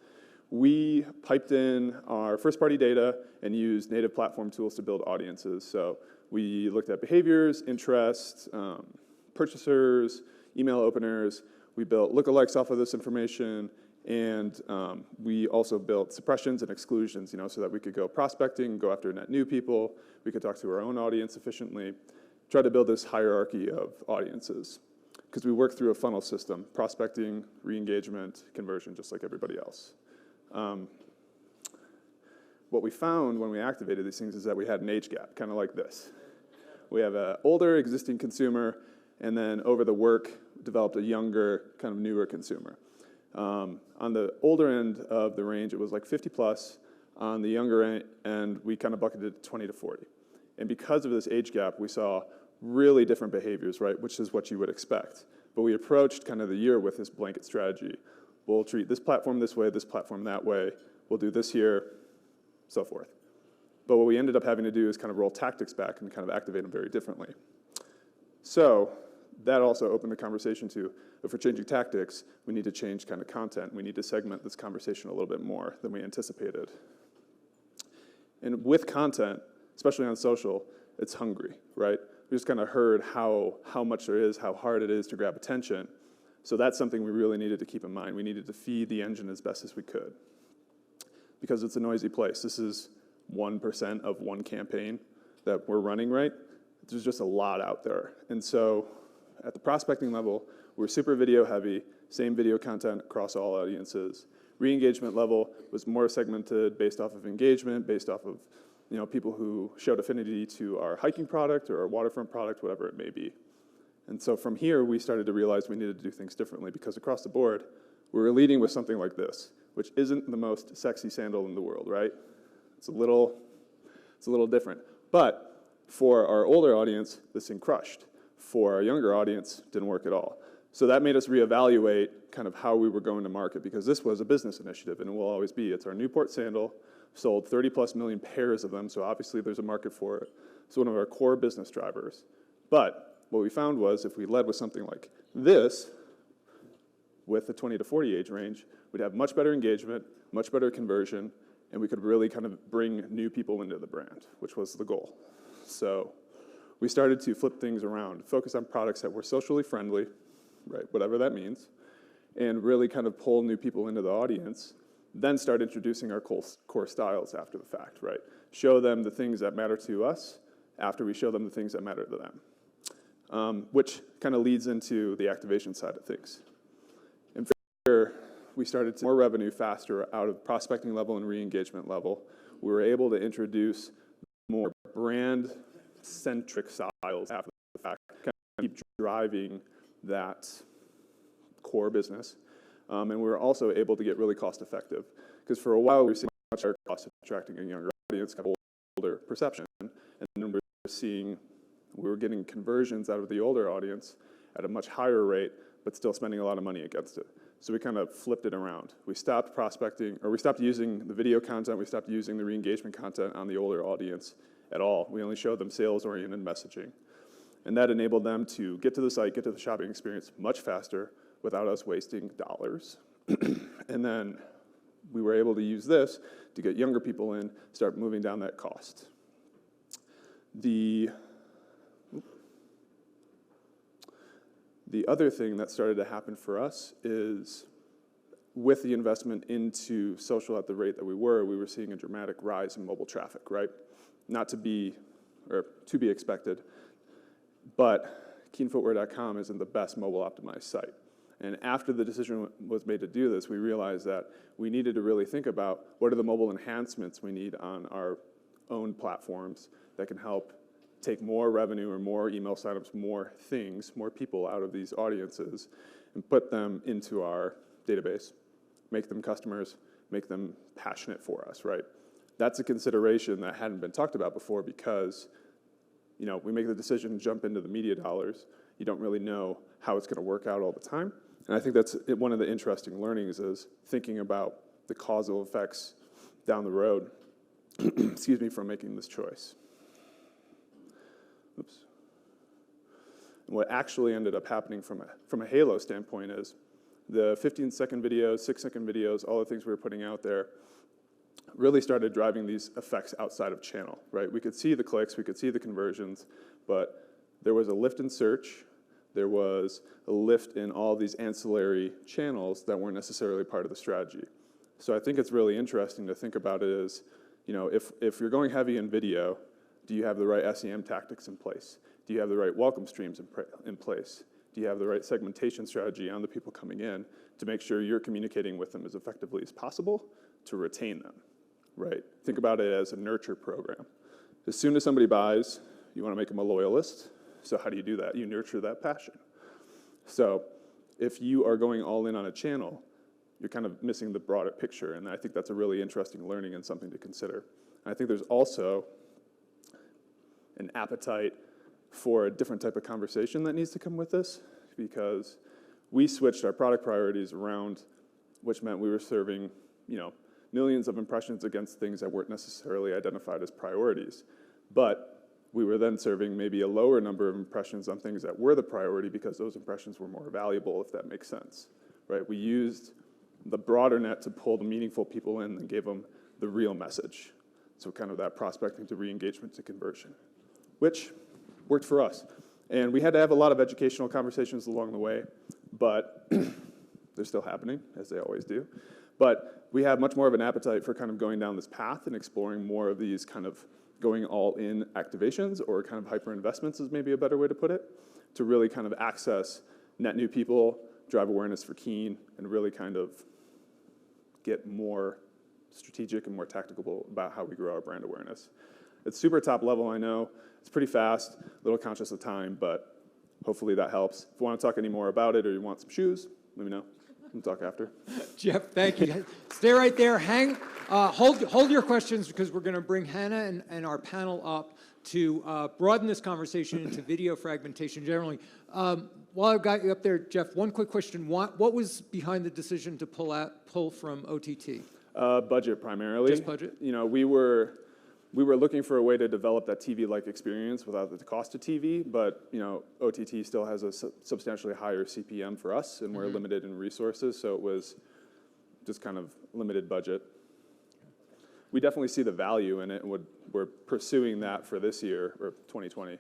we piped in our first-party data and used native platform tools to build audiences. So we looked at behaviors, interests, purchasers, email openers. We built lookalikes off of this information, and we also built suppressions and exclusions, so that we could go prospecting, go after net new people. We could talk to our own audience efficiently, try to build this hierarchy of audiences. Because we work through a funnel system, prospecting, re-engagement, conversion, just like everybody else. What we found when we activated these things is that we had an age gap, kind of like this. We have an older existing consumer, and then over the work, developed a younger, kind of newer consumer. On the older end of the range, it was like 50 plus. On the younger end, we kind of bucketed it 20 to 40. And because of this age gap, we saw really different behaviors, right, which is what you would expect. But we approached kind of the year with this blanket strategy. We'll treat this platform this way, this platform that way. We'll do this here, so forth. But what we ended up having to do is kind of roll tactics back and kind of activate them very differently. So that also opened the conversation to, if we're changing tactics, we need to change kind of content. We need to segment this conversation a little bit more than we anticipated. And with content, especially on social, it's hungry, right? We just kind of heard how much there is, how hard it is to grab attention. So that's something we really needed to keep in mind. We needed to feed the engine as best as we could. Because it's a noisy place. This is 1% of one campaign that we're running, right? There's just a lot out there. And so at the prospecting level, we're super video heavy, same video content across all audiences. Re-engagement level was more segmented based off of engagement, based off of people who showed affinity to our hiking product or our waterfront product, whatever it may be. And so from here, we started to realize we needed to do things differently because across the board, we were leading with something like this, which isn't the most sexy sandal in the world, right? It's a little different. But for our older audience, this thing crushed. For our younger audience, didn't work at all. So that made us reevaluate kind of how we were going to market because this was a business initiative and it will always be. It's our Newport sandal, sold 30 plus million pairs of them, so obviously there's a market for it. It's one of our core business drivers. But what we found was if we led with something like this, with the 20 to 40 age range, we'd have much better engagement, much better conversion, and we could really kind of bring new people into the brand, which was the goal. So we started to flip things around, focus on products that were socially friendly, right, whatever that means, and really kind of pull new people into the audience, then start introducing our core styles after the fact, right? Show them the things that matter to us after we show them the things that matter to them, which kind of leads into the activation side of things. And here, we started to more revenue faster out of prospecting level and re-engagement level. We were able to introduce more brand-centric styles after the fact, kind of keep driving that core business. And we were also able to get really cost-effective. Because for a while, we were seeing much higher cost of attracting a younger audience, kind of older perception. And then we were getting conversions out of the older audience at a much higher rate, but still spending a lot of money against it. So we kind of flipped it around. We stopped prospecting, or we stopped using the video content, we stopped using the re-engagement content on the older audience at all. We only showed them sales-oriented messaging. And that enabled them to get to the site, get to the shopping experience much faster without us wasting dollars. And then we were able to use this to get younger people in, start moving down that cost. The other thing that started to happen for us is with the investment into social at the rate that we were seeing a dramatic rise in mobile traffic, right? Not to be, or to be expected, but keenfootwear.com isn't the best mobile optimized site. And after the decision was made to do this, we realized that we needed to really think about what are the mobile enhancements we need on our own platforms that can help take more revenue or more email signups, more things, more people out of these audiences and put them into our database, make them customers, make them passionate for us, right? That's a consideration that hadn't been talked about before because, we make the decision to jump into the media dollars. You don't really know how it's going to work out all the time. And I think that's one of the interesting learnings is thinking about the causal effects down the road, excuse me, from making this choice. Oops. And what actually ended up happening from a halo standpoint is the 15-second videos, 6-second videos, all the things we were putting out there really started driving these effects outside of channel, right? We could see the clicks, we could see the conversions, but there was a lift in search, there was a lift in all these ancillary channels that weren't necessarily part of the strategy. So I think it's really interesting to think about it as, you know, if you're going heavy in video, do you have the right SEM tactics in place? Do you have the right welcome streams in place? Do you have the right segmentation strategy on the people coming in to make sure you're communicating with them as effectively as possible to retain them, right? Think about it as a nurture program. As soon as somebody buys, you want to make them a loyalist. So how do you do that? You nurture that passion. So if you are going all in on a channel, you're kind of missing the broader picture, and I think that's a really interesting learning and something to consider. And I think there's also an appetite for a different type of conversation that needs to come with this, because we switched our product priorities around, which meant we were serving, you know, millions of impressions against things that weren't necessarily identified as priorities. But we were then serving maybe a lower number of impressions on things that were the priority because those impressions were more valuable, if that makes sense, right? We used the broader net to pull the meaningful people in and gave them the real message. So kind of that prospecting to re-engagement to conversion, which worked for us. And we had to have a lot of educational conversations along the way, but they're still happening, as they always do. But we have much more of an appetite for kind of going down this path and exploring more of these kind of going all in activations, or kind of hyper investments is maybe a better way to put it, to really kind of access net new people, drive awareness for Keen, and really kind of get more strategic and more tactical about how we grow our brand awareness. It's super top level, I know. It's pretty fast, a little conscious of time, but hopefully that helps. If you want to talk any more about it or you want some shoes, let me know. We can talk after. Jeff, thank you. Stay right there. Hold your questions, because we're going to bring Hannah and our panel up to broaden this conversation into video fragmentation generally. While I've got you up there, Jeff, one quick question. What was behind the decision to pull from OTT? Budget primarily. Just budget? You know, we were looking for a way to develop that TV-like experience without the cost of TV, but, you know, OTT still has a substantially higher CPM for us, and we're limited in resources, so it was just kind of limited budget. We definitely see the value in it, and we're pursuing that for this year, or 2020.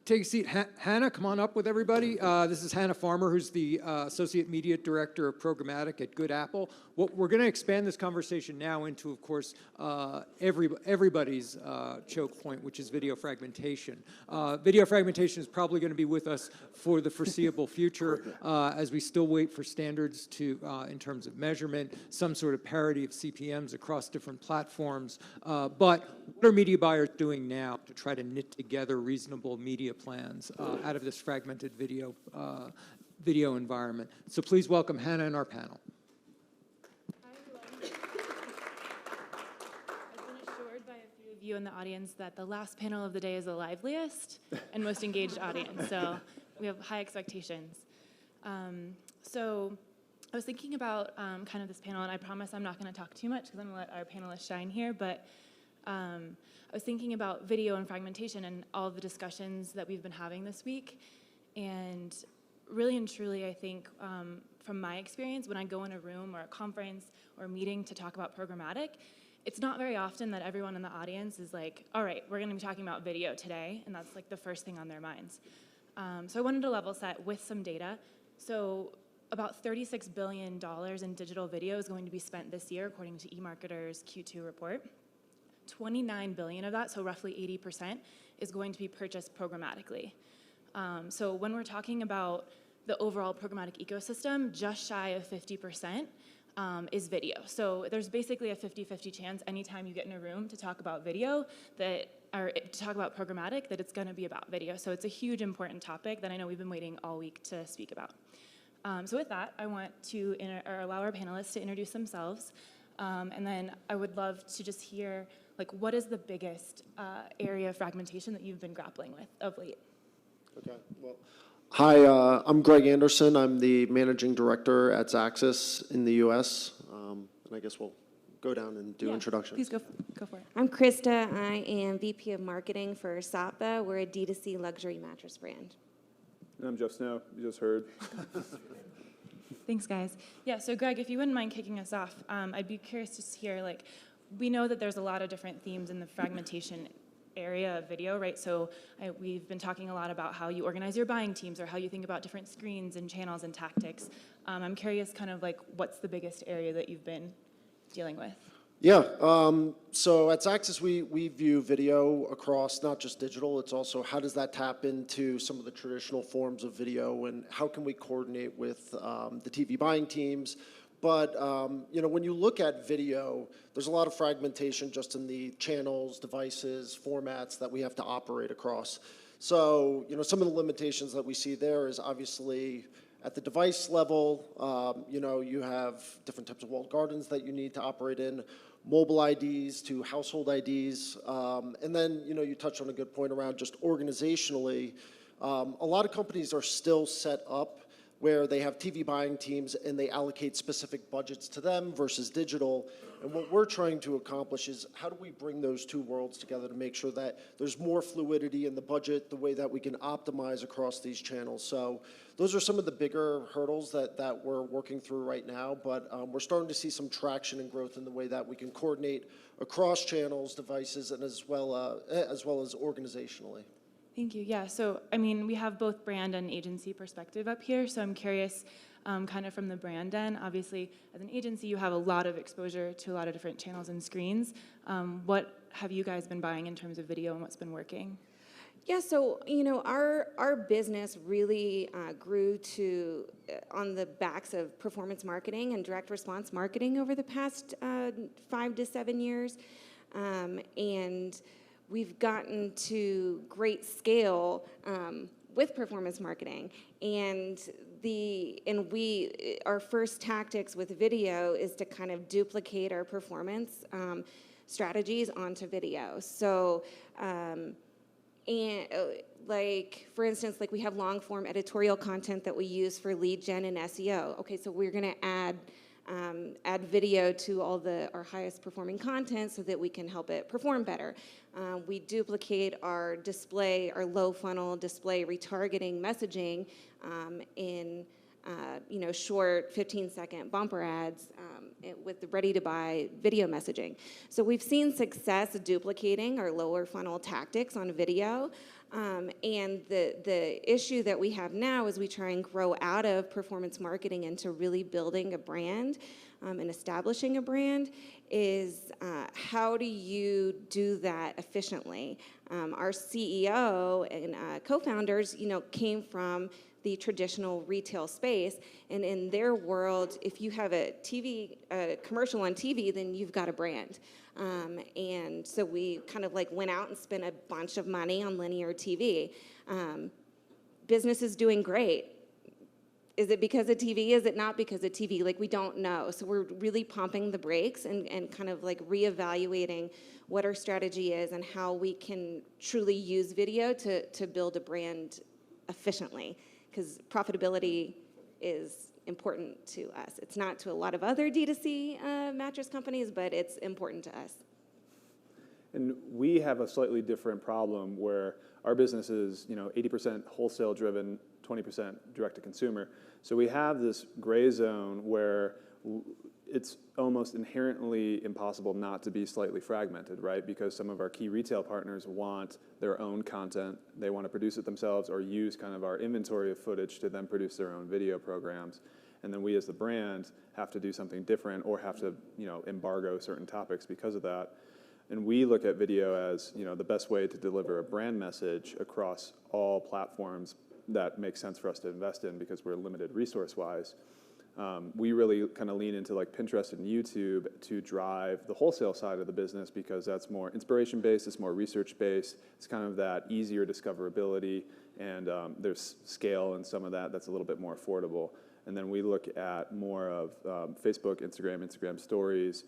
Take a seat. Hannah, come on up with everybody. This is Hannah Farmer, who's the Associate Media Director of Programmatic at Good Apple. We're going to expand this conversation now into, of course, everybody's choke point, which is video fragmentation. Video fragmentation is probably going to be with us for the foreseeable future as we still wait for standards to, in terms of measurement, some sort of parity of CPMs across different platforms. But what are media buyers doing now to try to knit together reasonable media plans out of this fragmented video environment? So please welcome Hannah and our panel. Hi, everyone. I've been assured by a few of you in the audience that the last panel of the day is the liveliest and most engaged audience, so we have high expectations. So I was thinking about kind of this panel, and I promise I'm not going to talk too much because I'm going to let our panelists shine here, but I was thinking about video and fragmentation and all the discussions that we've been having this week. And really and truly, I think from my experience, when I go in a room or a conference or a meeting to talk about programmatic, it's not very often that everyone in the audience is like, all right, we're going to be talking about video today. And that's like the first thing on their minds. So I wanted to level set with some data. So about $36 billion in digital video is going to be spent this year, according to eMarketer's Q2 report. 29 billion of that, so roughly 80%, is going to be purchased programmatically. So when we're talking about the overall programmatic ecosystem, just shy of 50% is video. So there's basically a 50-50 chance anytime you get in a room to talk about video or to talk about programmatic, that it's going to be about video. So it's a huge important topic that I know we've been waiting all week to speak about. So with that, I want to allow our panelists to introduce themselves. And then I would love to just hear, like, what is the biggest area of fragmentation that you've been grappling with of late? Okay, well, hi, I'm Greg Anderson. I'm the managing director at Zaxxas in the U.S. And I guess we'll go down and do introductions. Please go for it. I'm Krista. I am VP of Marketing for Satva. We're a D2C luxury mattress brand. And I'm Jeff Snow, you just heard. Thanks, guys. Yeah, so Greg, if you wouldn't mind kicking us off, I'd be curious to hear, like, we know that there's a lot of different themes in the fragmentation area of video, right? So we've been talking a lot about how you organize your buying teams or how you think about different screens and channels and tactics. I'm curious kind of like what's the biggest area that you've been dealing with? Yeah, so at Zaxxas, we view video across not just digital, it's also how does that tap into some of the traditional forms of video and how can we coordinate with the TV buying teams. But, when you look at video, there's a lot of fragmentation just in the channels, devices, formats that we have to operate across. So, some of the limitations that we see there is obviously at the device level, you have different types of walled gardens that you need to operate in, mobile IDs to household IDs. And then, you touched on a good point around just organizationally. A lot of companies are still set up where they have TV buying teams and they allocate specific budgets to them versus digital. And what we're trying to accomplish is how do we bring those two worlds together to make sure that there's more fluidity in the budget, the way that we can optimize across these channels. So those are some of the bigger hurdles that we're working through right now, but we're starting to see some traction and growth in the way that we can coordinate across channels, devices, and as well as organizationally. Thank you. Yeah, so I mean, we have both brand and agency perspective up here, so I'm curious, kind of from the brand end, obviously, as an agency, you have a lot of exposure to a lot of different channels and screens. What have you guys been buying in terms of video and what's been working? Yeah, so, our business really grew on the backs of performance marketing and direct response marketing over the past 5 to 7 years. And we've gotten to great scale with performance marketing, and our first tactics with video is to kind of duplicate our performance strategies onto video. So, like for instance, like we have long form editorial content that we use for lead gen and SEO. Okay, so we're going to add video to all our highest performing content so that we can help it perform better. We duplicate our low funnel display retargeting messaging in short 15-second bumper ads with the ready-to-buy video messaging. So we've seen success duplicating our lower funnel tactics on video. And the issue that we have now as we try and grow out of performance marketing into really building a brand and establishing a brand is how do you do that efficiently? Our CEO and co-founders, came from the traditional retail space, and in their world, if you have a commercial on TV, then you've got a brand. And so we kind of like went out and spent a bunch of money on linear TV. Business is doing great. Is it because of TV? Is it not because of TV? Like, we don't know. So we're really pumping the brakes and kind of like reevaluating what our strategy is and how we can truly use video to build a brand efficiently, because profitability is important to us. It's not to a lot of other D2C mattress companies, but it's important to us. And we have a slightly different problem where our business is, 80% wholesale driven, 20% direct to consumer. So we have this gray zone where it's almost inherently impossible not to be slightly fragmented, right? Because some of our key retail partners want their own content. They want to produce it themselves or use kind of our inventory of footage to then produce their own video programs. And then we as the brand have to do something different or have to, embargo certain topics because of that. And we look at video as, the best way to deliver a brand message across all platforms that make sense for us to invest in because we're limited resource-wise. We really kind of lean into like Pinterest and YouTube to drive the wholesale side of the business because that's more inspiration-based, it's more research-based, it's kind of that easier discoverability, and there's scale in some of that that's a little bit more affordable. And then we look at more of Facebook, Instagram stories,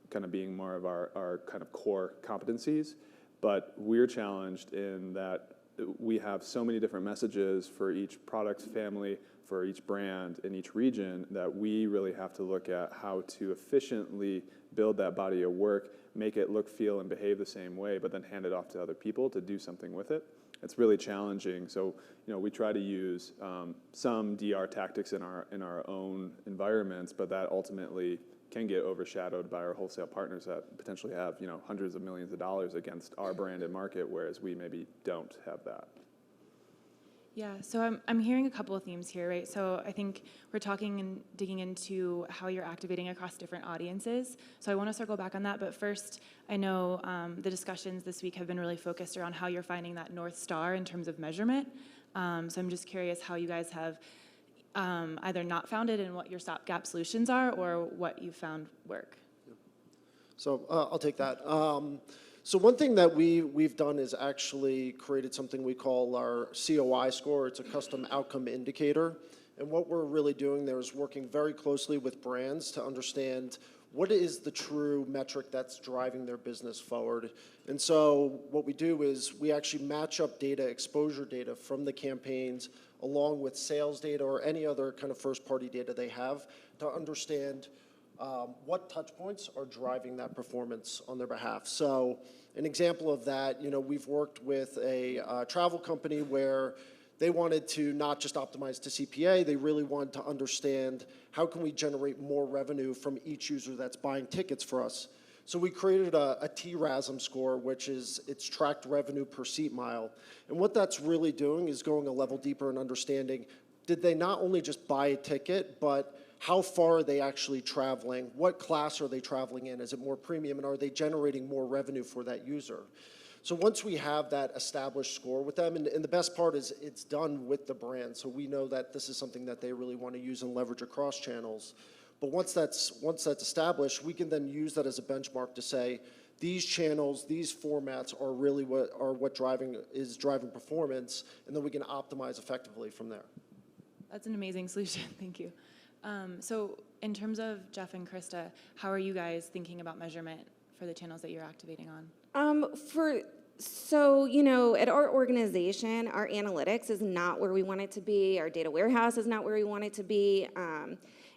kind of being more of our kind of core competencies. But we're challenged in that we have so many different messages for each product family, for each brand in each region, that we really have to look at how to efficiently build that body of work, make it look, feel, and behave the same way, but then hand it off to other people to do something with it. it's really challenging. So, we try to use some DR tactics in our own environments, but that ultimately can get overshadowed by our wholesale partners that potentially have, hundreds of millions of dollars against our brand and market, whereas we maybe don't have that. Yeah, so I'm hearing a couple of themes here, right? So I think we're talking and digging into how you're activating across different audiences. So I want to circle back on that, but first, I know the discussions this week have been really focused around how you're finding that North Star in terms of measurement. So I'm just curious how you guys have either not found it and what your stopgap solutions are, or what you found work. So I'll take that. So one thing that we've done is actually created something we call our COI score. It's a custom outcome indicator. And what we're really doing there is working very closely with brands to understand what is the true metric that's driving their business forward. And so what we do is we actually match up data, exposure data from the campaigns along with sales data or any other kind of first-party data they have to understand what touch points are driving that performance on their behalf. So an example of that, we've worked with a travel company where they wanted to not just optimize to CPA, they really wanted to understand how can we generate more revenue from each user that's buying tickets for us. So we created a TRASM score, which is it's tracked revenue per seat mile. And what that's really doing is going a level deeper and understanding, did they not only just buy a ticket, but how far are they actually traveling? What class are they traveling in? Is it more premium? And are they generating more revenue for that user? So once we have that established score with them, and the best part is it's done with the brand, so we know that this is something that they really want to use and leverage across channels. But once that's established, we can then use that as a benchmark to say, these channels, these formats are really what is driving performance, and then we can optimize effectively from there. That's an amazing solution. Thank you. So in terms of Jeff and Krista, how are you guys thinking about measurement for the channels that you're activating on? At our organization, our analytics is not where we want it to be. Our data warehouse is not where we want it to be.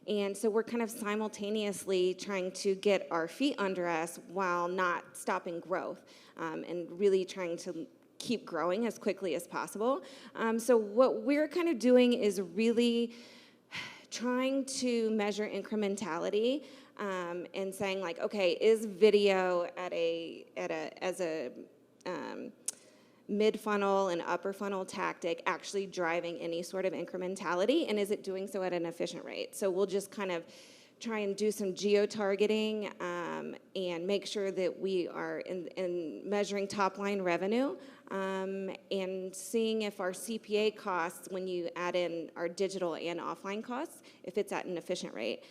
And so we're kind of simultaneously trying to get our feet under us while not stopping growth, and really trying to keep growing as quickly as possible. So what we're kind of doing is really trying to measure incrementality, and saying like, okay, is video as a mid-funnel and upper funnel tactic actually driving any sort of incrementality, and is it doing so at an efficient rate? So we'll just kind of try and do some geo-targeting and make sure that we are in measuring top-line revenue and seeing if our CPA costs, when you add in our digital and offline costs, if it's at an efficient rate.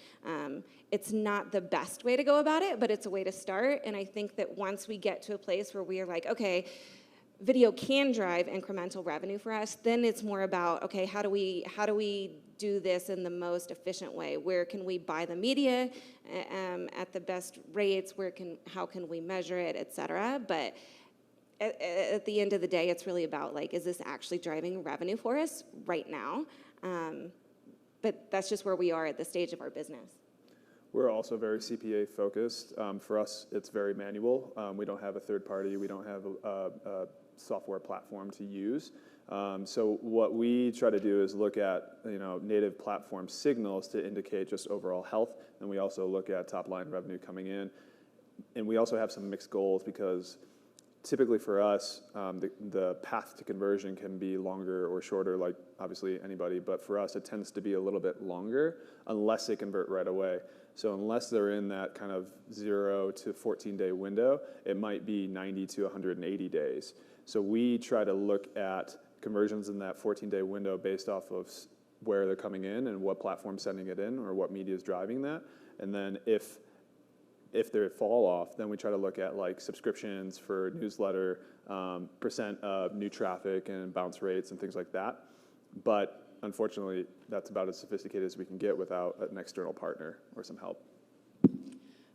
It's not the best way to go about it, but it's a way to start. And I think that once we get to a place where we are like, okay, video can drive incremental revenue for us, then it's more about, okay, how do we do this in the most efficient way? Where can we buy the media at the best rates? How can we measure it, et cetera? But at the end of the day, it's really about like, is this actually driving revenue for us right now? But that's just where we are at the stage of our business. We're also very CPA focused. For us, it's very manual. We don't have a third party. We don't have a software platform to use. So what we try to do is look at native platform signals to indicate just overall health, and we also look at top line revenue coming in, and we also have some mixed goals because typically for us, the path to conversion can be longer or shorter, like obviously anybody, but for us it tends to be a little bit longer unless they convert right away. So unless they're in that kind of 0 to 14-day window, it might be 90 to 180 days. So we try to look at conversions in that 14-day window based off of where they're coming in and what platform's sending it in or what media is driving that. And then if they fall off, then we try to look at like subscriptions for newsletter, percent of new traffic and bounce rates and things like that. But unfortunately, that's about as sophisticated as we can get without an external partner or some help.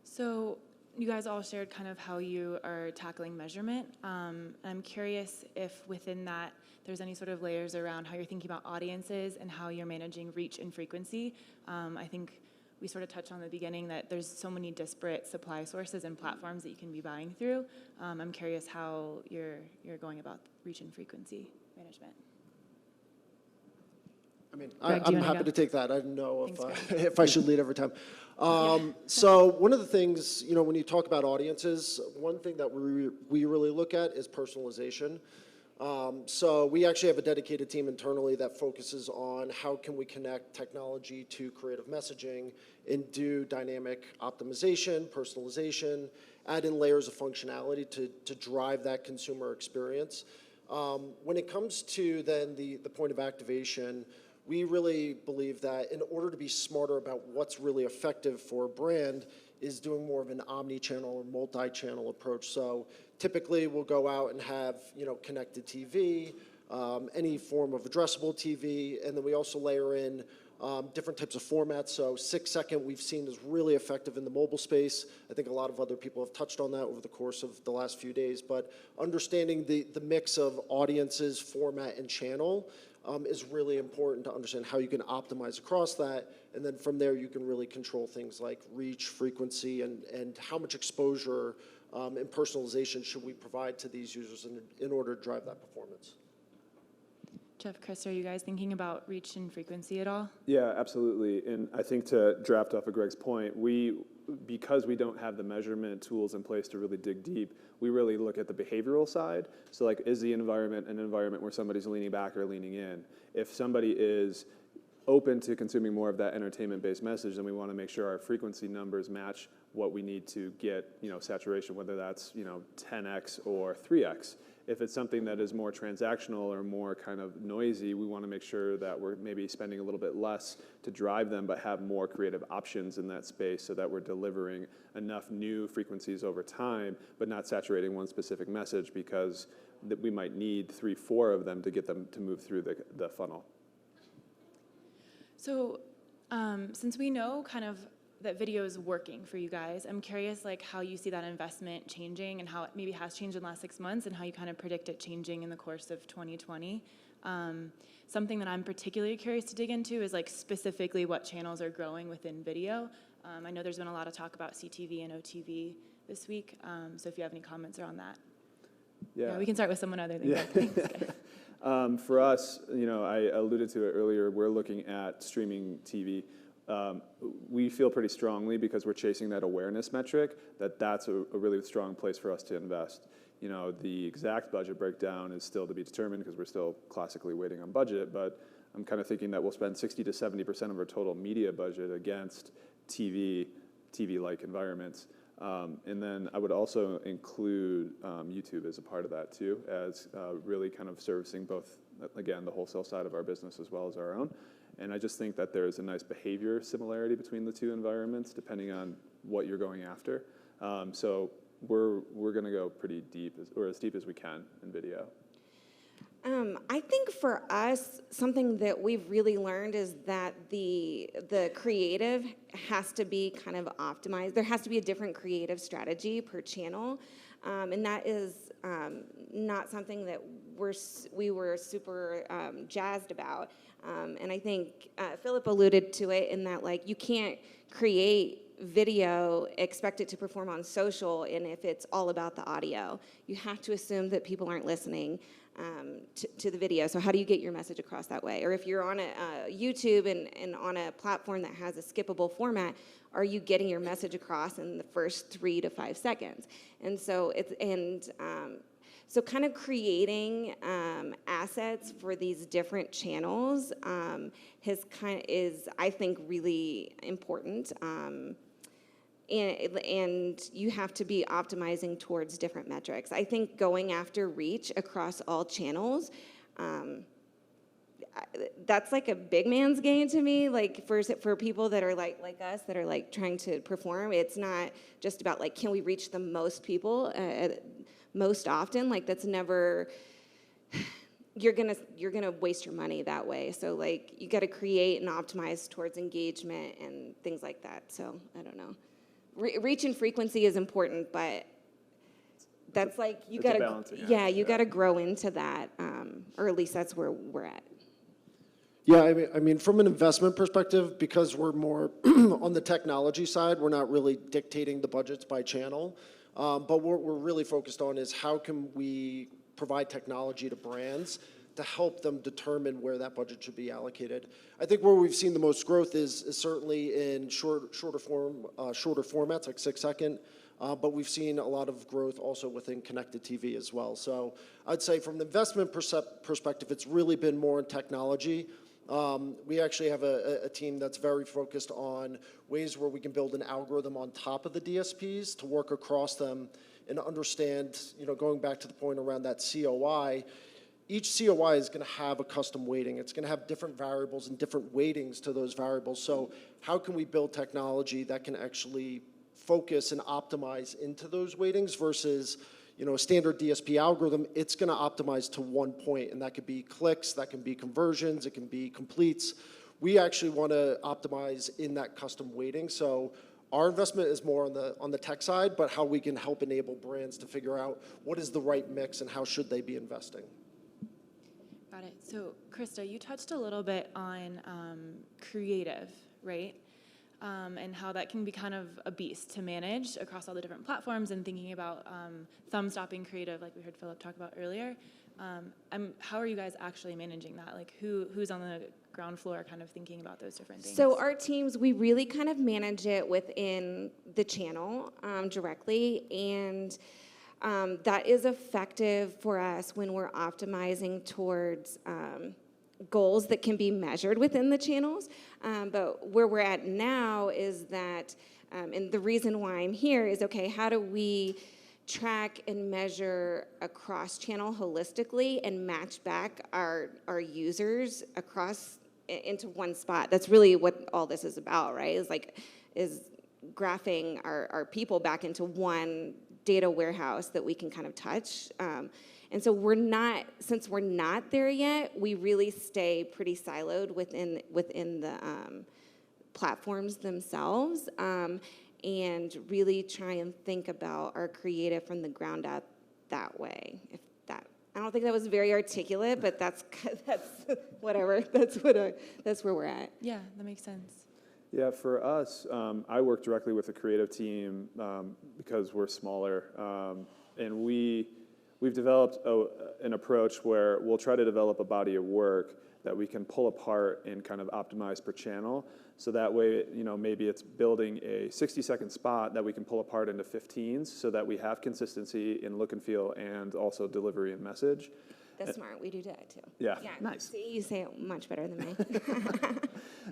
So you guys all shared kind of how you are tackling measurement. I'm curious if within that there's any sort of layers around how you're thinking about audiences and how you're managing reach and frequency. I think we sort of touched on in the beginning that there's so many disparate supply sources and platforms that you can be buying through. I'm curious how you're going about reach and frequency management. I mean, Greg, do you I'm wanna happy go? to take that. I don't know Thanks, if I should lead every time. So one of the things, when you talk about audiences, one thing that we really look at is personalization. So we actually have a dedicated team internally that focuses on how can we connect technology to creative messaging and do dynamic optimization, personalization, add in layers of functionality to drive that consumer experience. When it comes to then the point of activation, we really believe that in order to be smarter about what's really effective for a brand is doing more of an omni-channel or multi-channel approach. So typically we'll go out and have, connected TV, any form of addressable TV, and then we also layer in different types of formats. So 6-second we've seen is really effective in the mobile space. I think a lot of other people have touched on that over the course of the last few days, but understanding the mix of audiences, format, and channel is really important to understand how you can optimize across that. And then from there, you can really control things like reach, frequency, and how much exposure and personalization should we provide to these users in order to drive that performance. Jeff, Chris, are you guys thinking about reach and frequency at all? Yeah, absolutely. And I think to draft off of Greg's point, because we don't have the measurement tools in place to really dig deep, we really look at the behavioral side. So like, is the environment an environment where somebody's leaning back or leaning in? If somebody is open to consuming more of that entertainment-based message, then we want to make sure our frequency numbers match what we need to get, saturation, whether that's, 10x or 3x. If it's something that is more transactional or more kind of noisy, we want to make sure that we're maybe spending a little bit less to drive them, but have more creative options in that space so that we're delivering enough new frequencies over time, but not saturating one specific message because we might need 3-4 of them to get them to move through the funnel. So since we know kind of that video is working for you guys, I'm curious how you see that investment changing and how it maybe has changed in the last 6 months and how you kind of predict it changing in the course of 2020. Something that I'm particularly curious to dig into is specifically what channels are growing within video. I know there's been a lot of talk about CTV and OTV this week, so if you have any comments around that. Yeah, we can start with someone other than Greg. For us, I alluded to it earlier, we're looking at streaming TV. We feel pretty strongly because we're chasing that awareness metric that's a really strong place for us to invest. The exact budget breakdown is still to be determined because we're still classically waiting on budget, but I'm kind of thinking that we'll spend 60 to 70% of our total media budget against TV-like environments. And then I would also include YouTube as a part of that too, as really kind of servicing both, again, the wholesale side of our business as well as our own. And I just think that there's a nice behavior similarity between the two environments, depending on what you're going after. So we're going to go pretty deep, or as deep as we can in video. I think for us, something that we've really learned is that the creative has to be kind of optimized. There has to be a different creative strategy per channel, and that is not something that we were super jazzed about. And I think Philip alluded to it in that you can't create video, expect it to perform on social, and if it's all about the audio, you have to assume that people aren't listening to the video. So how do you get your message across that way? Or if you're on a YouTube and on a platform that has a skippable format, are you getting your message across in the first 3 to 5 seconds? And so so kind of creating assets for these different channels is I think really important. And you have to be optimizing towards different metrics. I think going after reach across all channels, that's a big man's game to me. For people that are like us, that are trying to perform, it's not just about can we reach the most people most often. That's never. You're gonna waste your money that way. So you got to create and optimize towards engagement and things like that. So I don't know. Reach and frequency is important, but that's you got to, you got to grow into that, or at least that's where we're at. Yeah, I mean, from an investment perspective, because we're more on the technology side, we're not really dictating the budgets by channel. But what we're really focused on is how can we provide technology to brands to help them determine where that budget should be allocated. I think where we've seen the most growth is certainly in shorter formats, like 6-second. But we've seen a lot of growth also within connected TV as well. So I'd say from the investment perspective, it's really been more in technology. We actually have a team that's very focused on ways where we can build an algorithm on top of the DSPs to work across them and understand, going back to the point around that COI, each COI is going to have a custom weighting. It's going to have different variables and different weightings to those variables. So how can we build technology that can actually focus and optimize into those weightings versus, a standard DSP algorithm? It's going to optimize to one point, and that could be clicks, that can be conversions, it can be completes. We actually want to optimize in that custom weighting. So our investment is more on the tech side, but how we can help enable brands to figure out what is the right mix and how should they be investing. Got it. So, Krista, you touched a little bit on creative, right? And how that can be kind of a beast to manage across all the different platforms, and thinking about thumb-stopping creative, like we heard Philip talk about earlier. How are you guys actually managing that? Like, who's on the ground floor kind of thinking about those different things? So our teams, we really kind of manage it within the channel directly, and that is effective for us when we're optimizing towards goals that can be measured within the channels. But where we're at now is that, and the reason why I'm here is, okay, how do we track and measure across channel holistically and match back our users across into one spot? That's really what all this is about, right? Is graphing our people back into one data warehouse that we can kind of touch. And so since we're not there yet, we really stay pretty siloed within the platforms themselves, and really try and think about our creative from the ground up that way. I don't think that was very articulate, but that's whatever. That's where we're at. Yeah, that makes sense. Yeah, for us, I work directly with the creative team because we're smaller, and we've developed an approach where we'll try to develop a body of work that we can pull apart and kind of optimize per channel. So that way, maybe it's building a 60-second spot that we can pull apart into 15s so that we have consistency in look and feel and also delivery and message. That's smart. We do that too. Yeah. Nice. See, you say it much better than me.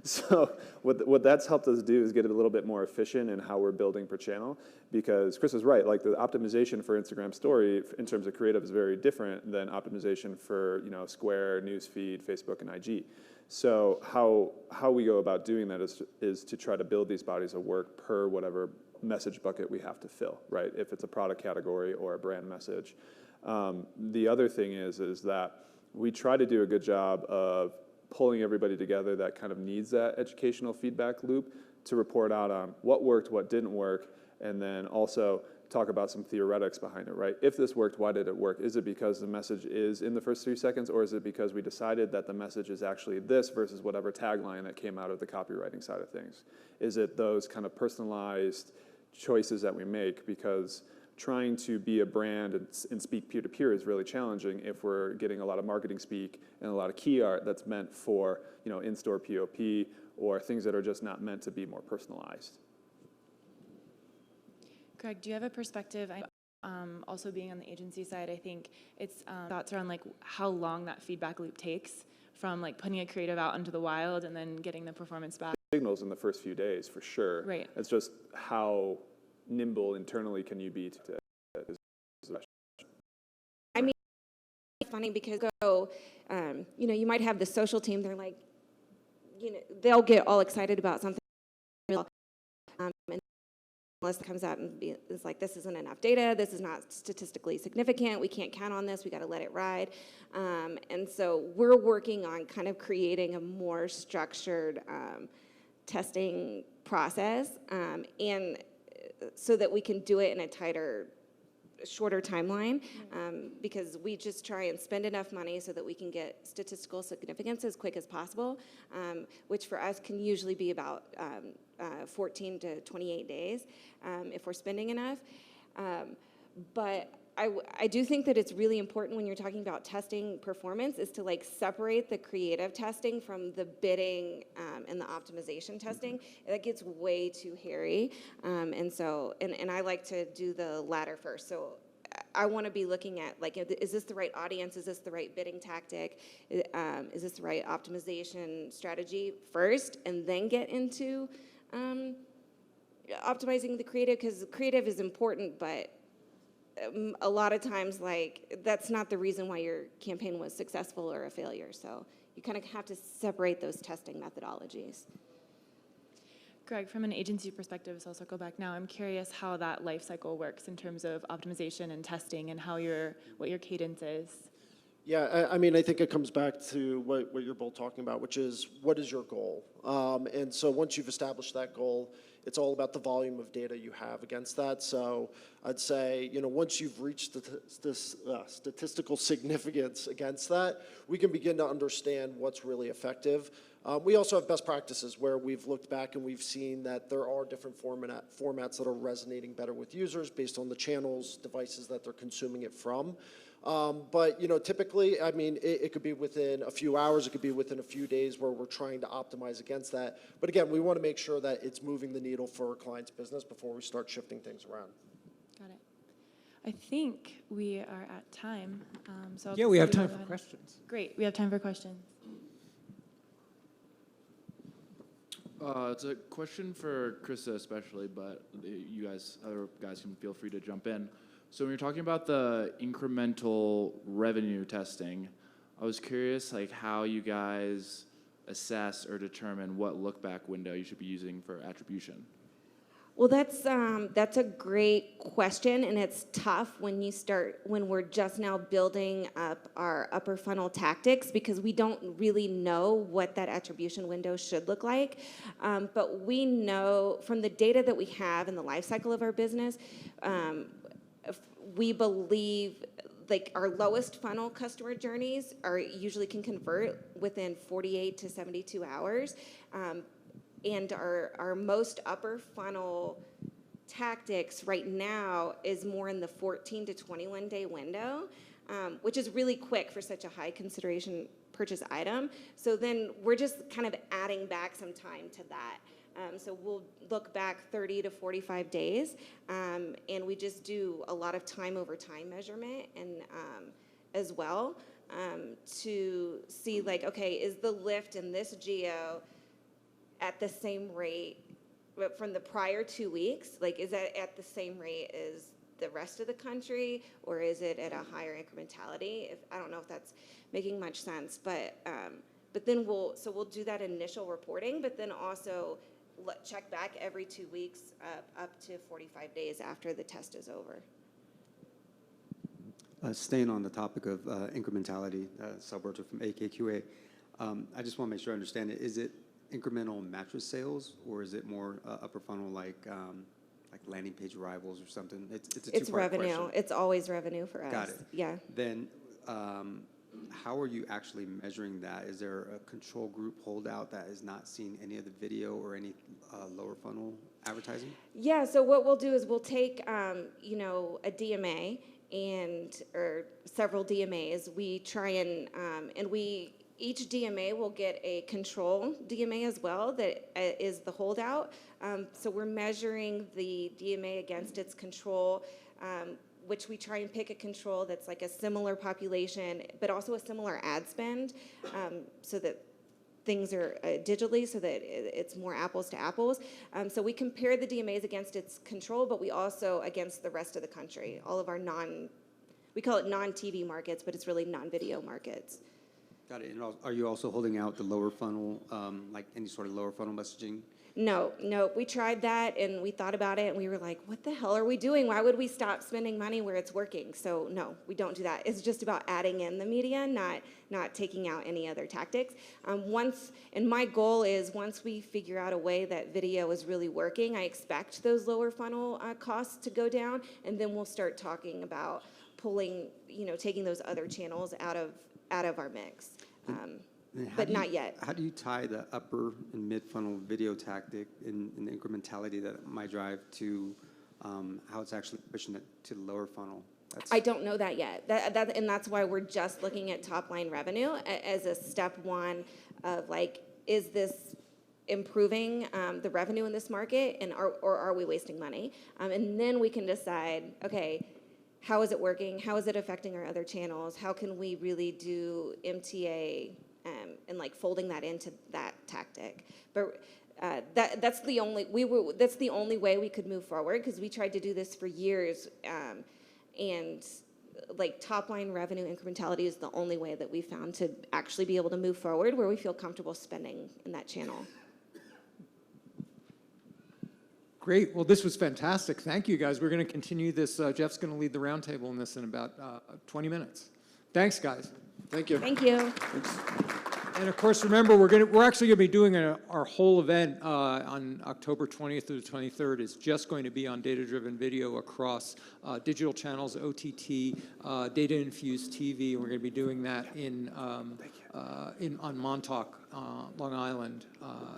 So what that's helped us do is get a little bit more efficient in how we're building per channel, because Chris is right. Like, the optimization for Instagram Story in terms of creative is very different than optimization for Square, Newsfeed, Facebook, and IG. So how we go about doing that is to try to build these bodies of work per whatever message bucket we have to fill, right? If it's a product category or a brand message. The other thing is that we try to do a good job of pulling everybody together that kind of needs that educational feedback loop to report out on what worked, what didn't work, and then also talk about some theoretics behind it, right? If this worked, why did it work? Is it because the message is in the first 3 seconds, or is it because we decided that the message is actually this versus whatever tagline that came out of the copywriting side of things? Is it those kind of personalized choices that we make? Because trying to be a brand and speak peer-to-peer is really challenging if we're getting a lot of marketing speak and a lot of key art that's meant for in-store POP or things that are just not meant to be more personalized. Greg, do you have a perspective? Also being on the agency side, I think it's thoughts around like how long that feedback loop takes from like putting a creative out into the wild and then getting the performance back. Signals in the first few days, for sure. Right. It's just how nimble internally can you be to I mean, it's funny because you might have the social team. They're like, they'll get all excited about something, and list comes out and is like, this isn't enough data. This is not statistically significant. We can't count on this. We got to let it ride. And so we're working on kind of creating a more structured testing process, and so that we can do it in a tighter shorter timeline, because we just try and spend enough money so that we can get statistical significance as quick as possible, which for us can usually be about 14 to 28 days if we're spending enough. But I do think that it's really important when you're talking about testing performance is to like separate the creative testing from the bidding and the optimization testing. That gets way too hairy. And I like to do the latter first. So I want to be looking at like, is this the right audience? Is this the right bidding tactic? Is this the right optimization strategy first, and then get into optimizing the creative, because creative is important, but a lot of times, like, that's not the reason why your campaign was successful or a failure. So you kind of have to separate those testing methodologies. Greg, from an agency perspective, so I'll circle back now. I'm curious how that life cycle works in terms of optimization and testing, and how what your cadence is. Yeah, I mean, I think it comes back to what you're both talking about, which is what is your goal? And so once you've established that goal, it's all about the volume of data you have against that. So I'd say, once you've reached this statistical significance against that, we can begin to understand what's really effective. We also have best practices where we've looked back and we've seen that there are different formats that are resonating better with users based on the channels, devices that they're consuming it from. But typically, I mean, it could be within a few hours, it could be within a few days where we're trying to optimize against that. But again, we want to make sure that it's moving the needle for our client's business before we start shifting things around. Got it. I think we are at time. So Yeah, we have time for questions. Great, we have time for questions. It's a question for Krista especially, but you guys, other guys can feel free to jump in. So when you're talking about the incremental revenue testing, I was curious like how you guys assess or determine what look-back window you should be using for attribution. Well, that's a great question, and it's tough when we're just now building up our upper funnel tactics, because we don't really know what that attribution window should look like. But we know from the data that we have in the life cycle of our business, we believe like our lowest funnel customer journeys usually can convert within 48 to 72 hours. And our most upper funnel tactics right now is more in the 14 to 21 day window, which is really quick for such a high consideration purchase item. So then we're just kind of adding back some time to that. So we'll look back 30 to 45 days, and we just do a lot of time over time measurement and as well to see like, okay, is the lift in this geo at the same rate from the prior 2 weeks? Like, is that at the same rate as the rest of the country, or is it at a higher incrementality? I don't know if that's making much sense, but then we'll do that initial reporting, but then also check back every 2 weeks up to 45 days after the test is over. Staying on the topic of incrementality, Salberto from AKQA, I just want to make sure I understand it. Is it incremental mattress sales, or is it more upper funnel like landing page arrivals or something? It's a two-part revenue. question. It's always revenue for us. Got it. Yeah. Then how are you actually measuring that? Is there a control group holdout that has not seen any of the video or any lower funnel advertising? Yeah, so what we'll do is we'll take, a DMA or several DMAs. We try and each DMA will get a control DMA as well that is the holdout. So we're measuring the DMA against its control, which we try and pick a control that's like a similar population, but also a similar ad spend, so that things are digitally, so that it's more apples to apples. So we compare the DMAs against its control, but we also against the rest of the country, all of our we call it non-TV markets, but it's really non-video markets. Got it. And are you also holding out the lower funnel, like any sort of lower funnel messaging? No, we tried that and we thought about it and we were like, what the hell are we doing? Why would we stop spending money where it's working? So no, we don't do that. It's just about adding in the media, not taking out any other tactics. And my goal is once we figure out a way that video is really working, I expect those lower funnel costs to go down, and then we'll start talking about pulling, taking those other channels out of our mix. But not yet. How do you tie the upper and mid-funnel video tactic and the incrementality that it might drive to how it's actually pushing it to the lower funnel? I don't know that yet. And that's why we're just looking at top-line revenue as a step one of, like, is this improving the revenue in this market, or are we wasting money? And then we can decide, okay, how is it working? How is it affecting our other channels? How can we really do MTA and like folding that into that tactic? But that's the only way we could move forward, because we tried to do this for years, and like top line revenue incrementality is the only way that we found to actually be able to move forward where we feel comfortable spending in that channel. Great. Well, this was fantastic. Thank you, guys. We're going to continue this. Jeff's going to lead the roundtable in this in about 20 minutes. Thanks, guys. Thank you. Thank you. And of course, remember, we're actually going to be doing our whole event on October 20th through the 23rd. It's just going to be on data-driven video across digital channels, OTT, data-infused TV. We're going to be doing that on Montauk, Long Island,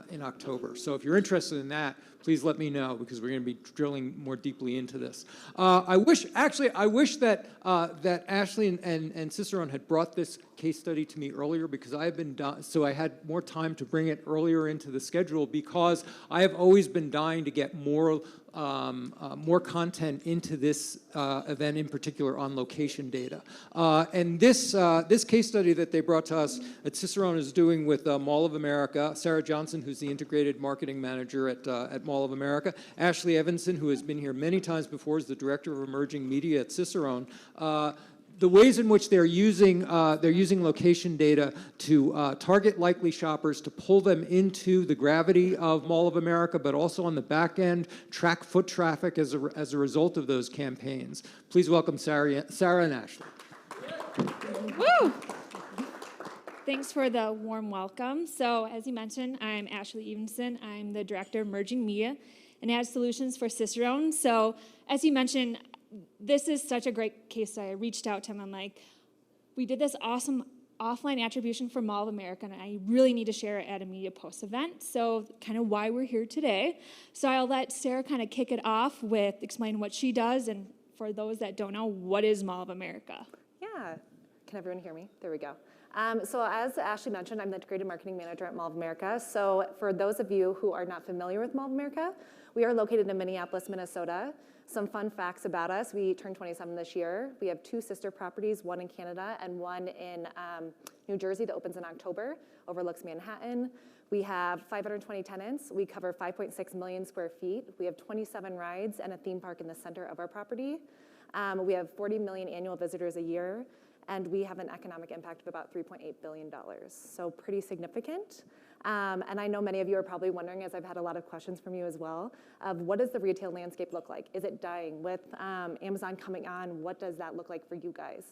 in October. So if you're interested in that, please let me know, because we're going to be drilling more deeply into this. I wish that that Ashley and Cicerone had brought this case study to me earlier, because I have been so I had more time to bring it earlier into the schedule, because I have always been dying to get more content into this event, in particular on location data. And this case study that they brought to us at Cicerone is doing with Mall of America, Sarah Johnson, who's the integrated marketing manager at Mall of America, Ashley Evanson, who has been here many times before, is the director of emerging media at Cicerone. The ways in which they're using location data to target likely shoppers, to pull them into the gravity of Mall of America, but also on the back end, track foot traffic as a result of those campaigns. Please welcome Sarah and Ashley. Woo! Thanks for the warm welcome. So, as you mentioned, I'm Ashley Evanson. I'm the Director of Emerging Media and Ad Solutions for Cicerone. So, as you mentioned, this is such a great case study. I reached out to him. I'm like, we did this awesome offline attribution for Mall of America, and I really need to share it at a Media Post event. So kind of why we're here today. So I'll let Sarah kind of kick it off with explaining what she does, and for those that don't know, what is Mall of America? Yeah. Can everyone hear me? There we go. So as Ashley mentioned, I'm the integrated marketing manager at Mall of America. So for those of you who are not familiar with Mall of America, we are located in Minneapolis, Minnesota. Some fun facts about us: we turned 27 this year. We have 2 sister properties, one in Canada and one in New Jersey that opens in October, overlooks Manhattan. We have 520 tenants. We cover 5.6 million square feet. We have 27 rides and a theme park in the center of our property. We have 40 million annual visitors a year, and we have an economic impact of about $3.8 billion, so pretty significant. And I know many of you are probably wondering, as I've had a lot of questions from you as well, of what does the retail landscape look like? Is it dying? With Amazon coming on, what does that look like for you guys?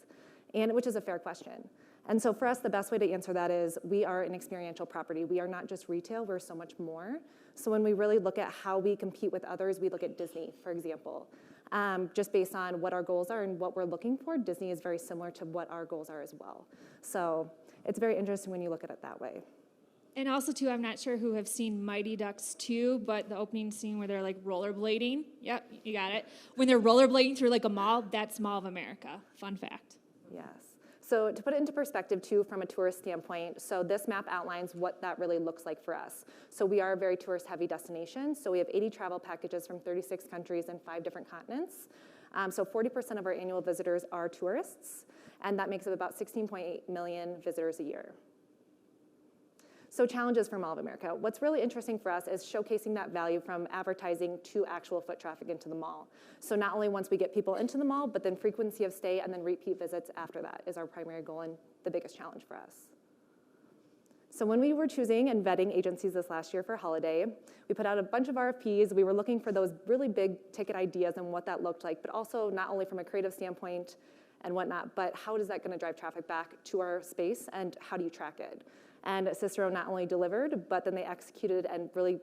And which is a fair question. And so for us, the best way to answer that is we are an experiential property. We are not just retail, we're so much more. So when we really look at how we compete with others, we look at Disney, for example. Just based on what our goals are and what we're looking for, Disney is very similar to what our goals are as well. So it's very interesting when you look at it that way. And also, too, I'm not sure who have seen Mighty Ducks 2, but the opening scene where they're like rollerblading. Yep, you got it. When they're rollerblading through like a mall, that's Mall of America. Fun fact. Yes. So to put it into perspective, too, from a tourist standpoint, so this map outlines what that really looks like for us. So we are a very tourist-heavy destination. So we have 80 travel packages from 36 countries and 5 different continents. So 40% of our annual visitors are tourists, and that makes up about 16.8 million visitors a year. So challenges for Mall of America. What's really interesting for us is showcasing that value from advertising to actual foot traffic into the mall. So not only once we get people into the mall, but then frequency of stay and then repeat visits after that is our primary goal and the biggest challenge for us. So when we were choosing and vetting agencies this last year for holiday, we put out a bunch of RFPs. We were looking for those really big ticket ideas and what that looked like, but also not only from a creative standpoint and whatnot, but how is that going to drive traffic back to our space and how do you track it? And Cicero not only delivered, but then they executed and really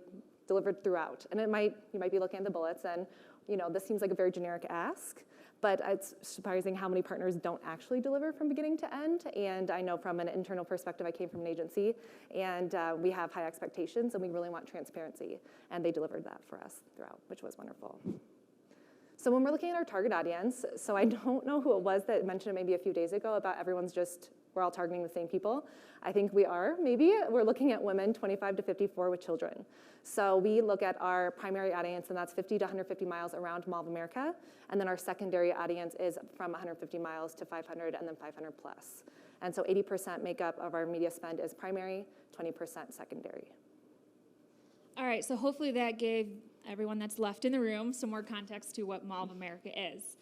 delivered throughout. And you might be looking at the bullets and, this seems like a very generic ask, but it's surprising how many partners don't actually deliver from beginning to end. And I know from an internal perspective, I came from an agency, and we have high expectations, and we really want transparency. And they delivered that for us throughout, which was wonderful. So when we're looking at our target audience, so I don't know who it was that mentioned it maybe a few days ago about we're all targeting the same people. I think we are, maybe. We're looking at women 25 to 54 with children. So we look at our primary audience, and that's 50 to 150 miles around Mall of America. And then our secondary audience is from 150 miles to 500 and then 500 plus. And so 80% makeup of our media spend is primary, 20% secondary. All right, so hopefully that gave everyone that's left in the room some more context to what Mall of America is.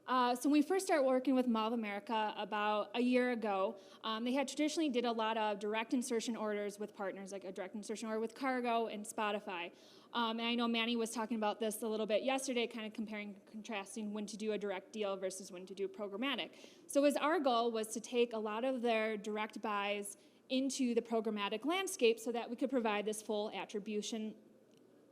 So when we first started working with Mall of America about a year ago, they had traditionally did a lot of direct insertion orders with partners, like a direct insertion order with Cargo and Spotify. And I know Manny was talking about this a little bit yesterday, kind of comparing, contrasting when to do a direct deal versus when to do programmatic. So our goal was to take a lot of their direct buys into the programmatic landscape so that we could provide this full attribution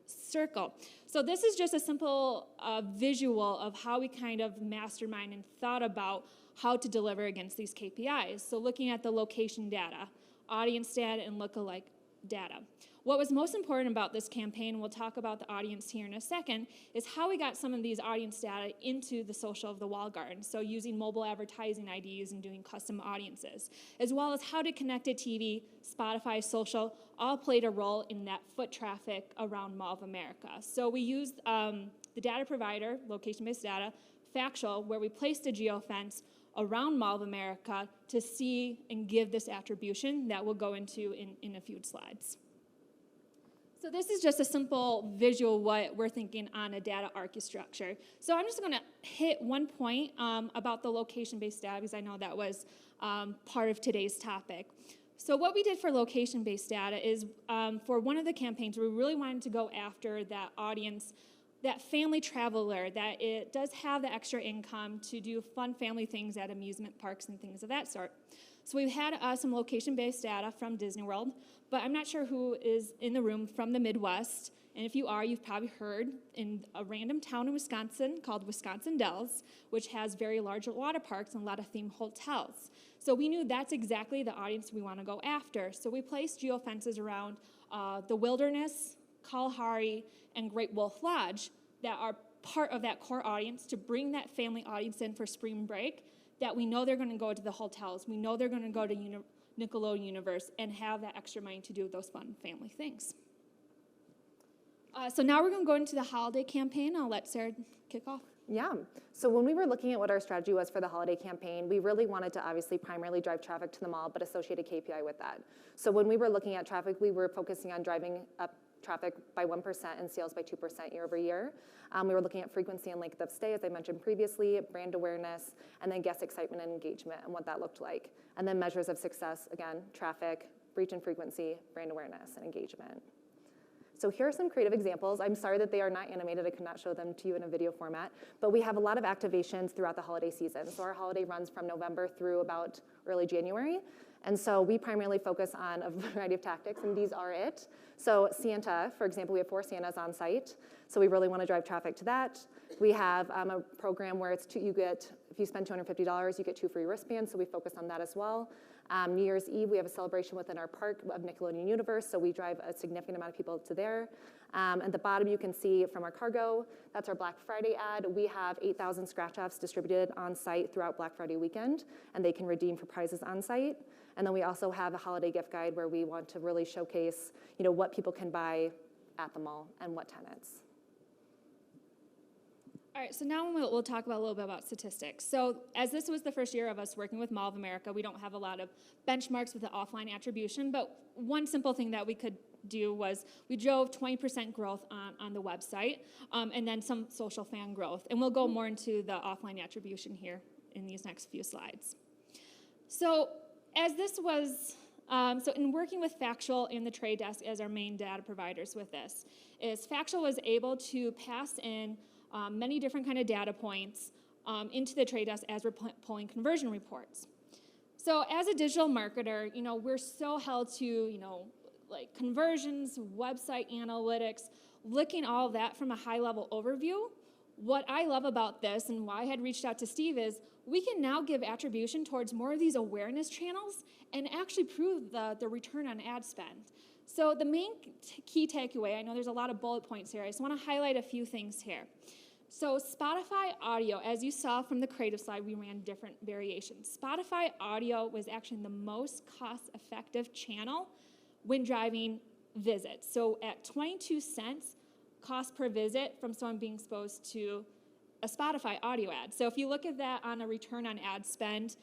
circle. So this is just a simple visual of how we kind of mastermind and thought about how to deliver against these KPIs. So looking at the location data, audience data, and lookalike data. What was most important about this campaign, we'll talk about the audience here in a second, is how we got some of these audience data into the social of the walled garden. So using mobile advertising IDs and doing custom audiences, as well as how did connected TV, Spotify, social, all played a role in that foot traffic around Mall of America. So we used the data provider, location-based data, Factual, where we placed a geofence around Mall of America to see and give this attribution that we'll go into in a few slides. So this is just a simple visual what we're thinking on a data architecture. So I'm just going to hit one point about the location-based data because I know that was part of today's topic. So what we did for location-based data is for one of the campaigns, we really wanted to go after that audience, that family traveler, that it does have the extra income to do fun family things at amusement parks and things of that sort. So we've had some location-based data from Disney World, but I'm not sure who is in the room from the Midwest. And if you are, you've probably heard in a random town in Wisconsin called Wisconsin Dells, which has very large water parks and a lot of themed hotels. So we knew that's exactly the audience we want to go after. So we placed geofences around the Wilderness, Kalahari, and Great Wolf Lodge that are part of that core audience to bring that family audience in for spring break, that we know they're going to go to the hotels, we know they're going to go to Nickelodeon Universe and have that extra money to do those fun family things. So now we're going to go into the holiday campaign. I'll let Sarah kick off. Yeah. So when we were looking at what our strategy was for the holiday campaign, we really wanted to obviously primarily drive traffic to the mall, but associate a KPI with that. So when we were looking at traffic, we were focusing on driving up traffic by 1% and sales by 2% year over year. We were looking at frequency and length of stay, as I mentioned previously, brand awareness, and then guest excitement and engagement and what that looked like. And then measures of success, again, traffic, reach and frequency, brand awareness, and engagement. So here are some creative examples. I'm sorry that they are not animated. I could not show them to you in a video format. But we have a lot of activations throughout the holiday season. So our holiday runs from November through about early January. And so we primarily focus on a variety of tactics, and these are it. So Santa, for example, we have 4 Santas on site. So we really want to drive traffic to that. We have a program where if you spend $250, you get 2 free wristbands. So we focus on that as well. New Year's Eve, we have a celebration within our park of Nickelodeon Universe, so we drive a significant amount of people to there. At the bottom, you can see from our Cargo, that's our Black Friday ad. We have 8,000 scratch-offs distributed on site throughout Black Friday weekend, and they can redeem for prizes on site. And then we also have a holiday gift guide where we want to really showcase, what people can buy at the mall and what tenants. All right, so now we'll talk about a little bit about statistics. So as this was the first year of us working with Mall of America, we don't have a lot of benchmarks with the offline attribution, but one simple thing that we could do was we drove 20% growth on the website and then some social fan growth. And we'll go more into the offline attribution here in these next few slides. So as this was So in working with Factual and the Trade Desk as our main data providers with this, is Factual was able to pass in many different kind of data points into the Trade Desk as we're pulling conversion reports. So as a digital marketer, we're so held to, like conversions, website analytics, looking all of that from a high-level overview. What I love about this and why I had reached out to Steve is we can now give attribution towards more of these awareness channels and actually prove the return on ad spend. So the main key takeaway, I know there's a lot of bullet points here, I just want to highlight a few things here. So Spotify audio, as you saw from the creative slide, we ran different variations. Spotify audio was actually the most cost-effective channel when driving visits. So at 22 cents cost per visit from someone being exposed to a Spotify audio ad. So if you look at that on a return on ad spend,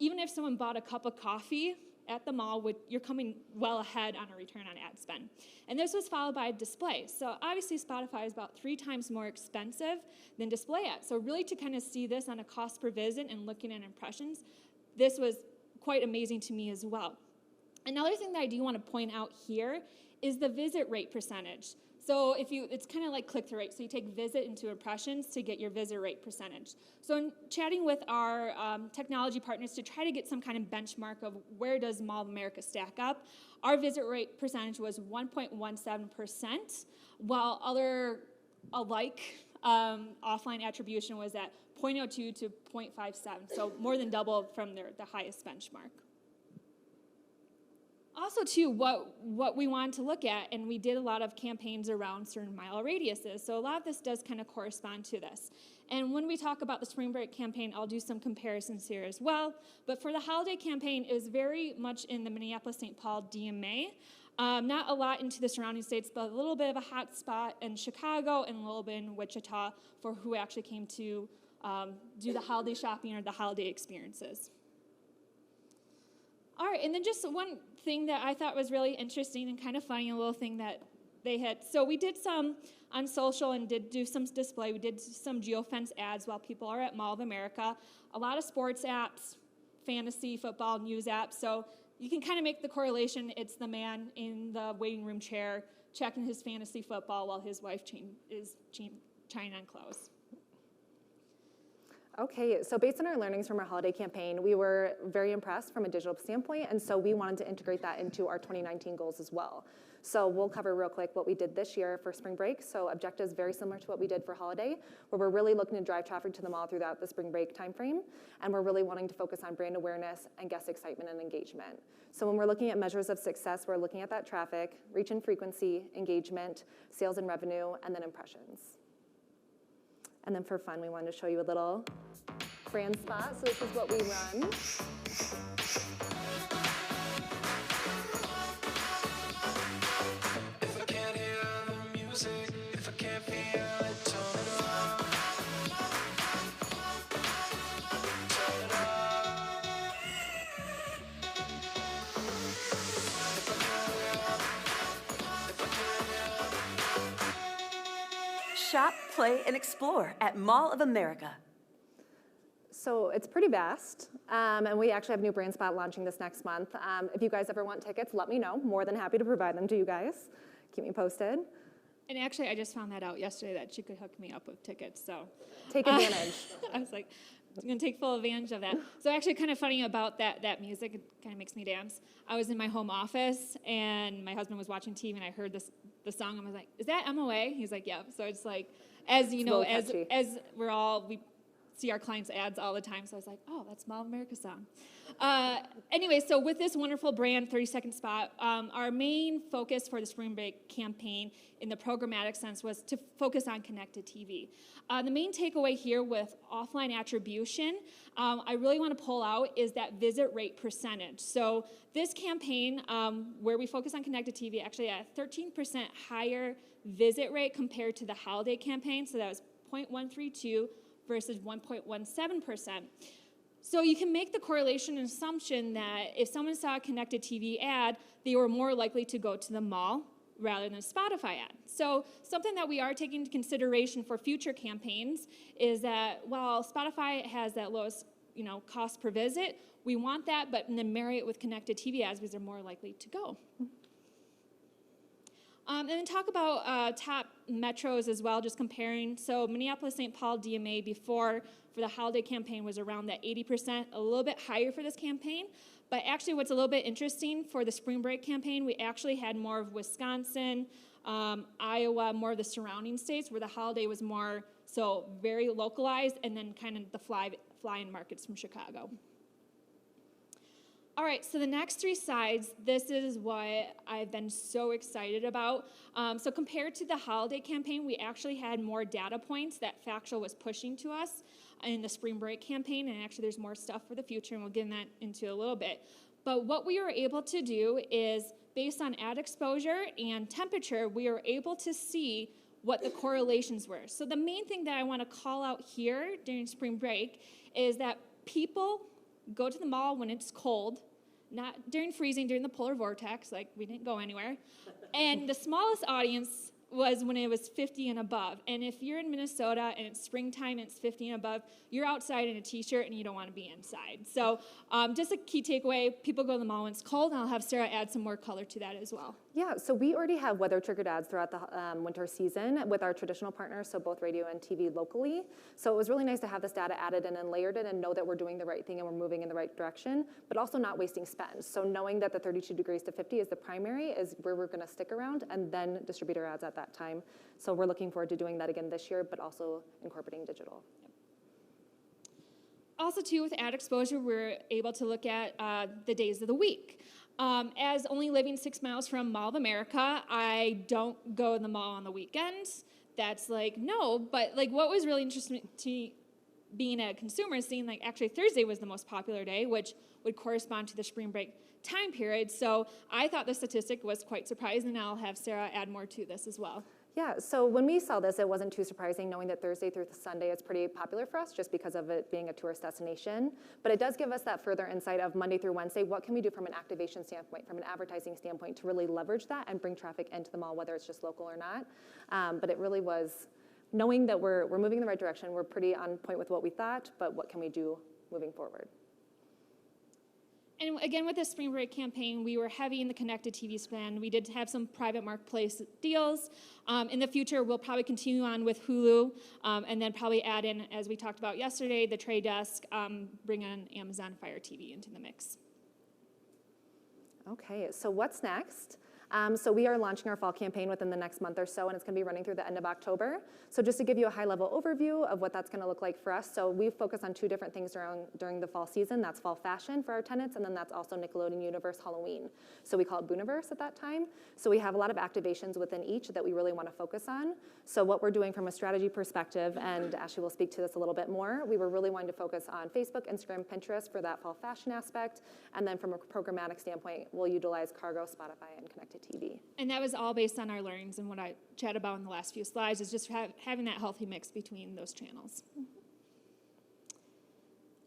even if someone bought a cup of coffee at the mall, you're coming well ahead on a return on ad spend. And this was followed by display. So obviously Spotify is about 3 times more expensive than display ads. So really to kind of see this on a cost per visit and looking at impressions, this was quite amazing to me as well. Another thing that I do want to point out here is the visit rate percentage. So it's kind of like click-through rate. So you take visit into impressions to get your visit rate percentage. So in chatting with our technology partners to try to get some kind of benchmark of where does Mall of America stack up, our visit rate percentage was 1.17%, while other alike offline attribution was at 0.02 to 0.57, so more than double from the highest benchmark. Also, too, what we wanted to look at, and we did a lot of campaigns around certain mile radiuses, so a lot of this does kind of correspond to this. And when we talk about the spring break campaign, I'll do some comparisons here as well. But for the holiday campaign, it was very much in the Minneapolis-St. Paul DMA. Not a lot into the surrounding states, but a little bit of a hot spot in Chicago and a little bit in Wichita for who actually came to do the holiday shopping or the holiday experiences. All right, and then just one thing that I thought was really interesting and kind of funny, a little thing that they had. So we did some on social and did do some display. We did some geofence ads while people are at Mall of America. A lot of sports apps, fantasy, football, news apps. So you can kind of make the correlation. It's the man in the waiting room chair checking his fantasy football while his wife is trying on clothes. Okay, so based on our learnings from our holiday campaign, we were very impressed from a digital standpoint, and so we wanted to integrate that into our 2019 goals as well. So we'll cover real quick what we did this year for spring break. So objectives very similar to what we did for holiday, where we're really looking to drive traffic to the mall throughout the spring break timeframe, and we're really wanting to focus on brand awareness and guest excitement and engagement. So when we're looking at measures of success, we're looking at that traffic, reach and frequency, engagement, sales and revenue, and then impressions. And then for fun, we wanted to show you a little brand spot. So this is what we run. If I can't hear the music, if I can't feel it, turn it on. Turn it on. If I can't hear. Shop, play, and explore at Mall of America. So it's pretty vast, and we actually have a new brand spot launching this next month. If you guys ever want tickets, let me know. More than happy to provide them to you guys. Keep me posted. And actually, I just found that out yesterday that she could hook me up with tickets, so. Take advantage. I was like, I'm gonna take full advantage of that. So actually kind of funny about that music, it kind of makes me dance. I was in my home office, and my husband was watching TV, and I heard the song, and I was like, is that MOA? He's like, yeah. So it's like, as you know, as we see our clients' ads all the time, so I was like, oh, that's Mall of America song. Anyway, so with this wonderful brand, 30-second spot, our main focus for the spring break campaign in the programmatic sense was to focus on connected TV. The main takeaway here with offline attribution, I really want to pull out is that visit rate percentage. So this campaign, where we focus on connected TV, actually had a 13% higher visit rate compared to the holiday campaign, so that was 0.132 versus 1.17%. So you can make the correlation and assumption that if someone saw a connected TV ad, they were more likely to go to the mall rather than a Spotify ad. So something that we are taking into consideration for future campaigns is that while Spotify has that lowest cost per visit. We want that, but then marry it with connected TV ads because they're more likely to go. And then talk about top metros as well, just comparing. So Minneapolis-St. Paul DMA before for the holiday campaign was around that 80%, a little bit higher for this campaign. But actually what's a little bit interesting for the spring break campaign, we actually had more of Wisconsin, Iowa, more of the surrounding states where the holiday was more so very localized, and then kind of the fly-in markets from Chicago. All right, so the next three slides, this is what I've been so excited about. So compared to the holiday campaign, we actually had more data points that Factual was pushing to us in the spring break campaign, and actually there's more stuff for the future, and we'll get that into a little bit. But what we were able to do is, based on ad exposure and temperature, we were able to see what the correlations were. So the main thing that I want to call out here during spring break is that people go to the mall when it's cold, not during freezing, during the polar vortex, like we didn't go anywhere. And the smallest audience was when it was 50 and above. And if you're in Minnesota and it's springtime and it's 50 and above, you're outside in a t-shirt and you don't want to be inside. So just a key takeaway, people go to the mall when it's cold, and I'll have Sarah add some more color to that as well. Yeah, so we already have weather-triggered ads throughout the winter season with our traditional partners, so both radio and TV locally. So it was really nice to have this data added in and layered in and know that we're doing the right thing and we're moving in the right direction, but also not wasting spend. So knowing that the 32 degrees to 50 is the primary is where we're going to stick around, and then distributor ads at that time. So we're looking forward to doing that again this year, but also incorporating digital. Also, too, with ad exposure, we're able to look at the days of the week. As only living 6 miles from Mall of America, I don't go to the mall on the weekends. That's like, no, but like what was really interesting to me being a consumer is seeing like actually Thursday was the most popular day, which would correspond to the spring break time period. So I thought the statistic was quite surprising, and I'll have Sarah add more to this as well. Yeah, so when we saw this, it wasn't too surprising knowing that Thursday through Sunday is pretty popular for us just because of it being a tourist destination. But it does give us that further insight of Monday through Wednesday, what can we do from an activation standpoint, from an advertising standpoint to really leverage that and bring traffic into the mall, whether it's just local or not. But it really was knowing that we're moving in the right direction, we're pretty on point with what we thought, but what can we do moving forward? And again, with the spring break campaign, we were heavy in the connected TV spend. We did have some private marketplace deals. In the future, we'll probably continue on with Hulu, and then probably add in, as we talked about yesterday, the Trade Desk, bring on Amazon Fire TV into the mix. Okay, so what's next? So we are launching our fall campaign within the next month or so, and it's going to be running through the end of October. So just to give you a high-level overview of what that's going to look like for us, so we focus on 2 different things during the fall season. That's fall fashion for our tenants, and then that's also Nickelodeon Universe Halloween. So we call it Booniverse at that time. So we have a lot of activations within each that we really want to focus on. So what we're doing from a strategy perspective, and Ashley will speak to this a little bit more, we were really wanting to focus on Facebook, Instagram, Pinterest for that fall fashion aspect, and then from a programmatic standpoint, we'll utilize Cargo, Spotify, and Connected TV. And that was all based on our learnings, and what I chatted about in the last few slides is just having that healthy mix between those channels.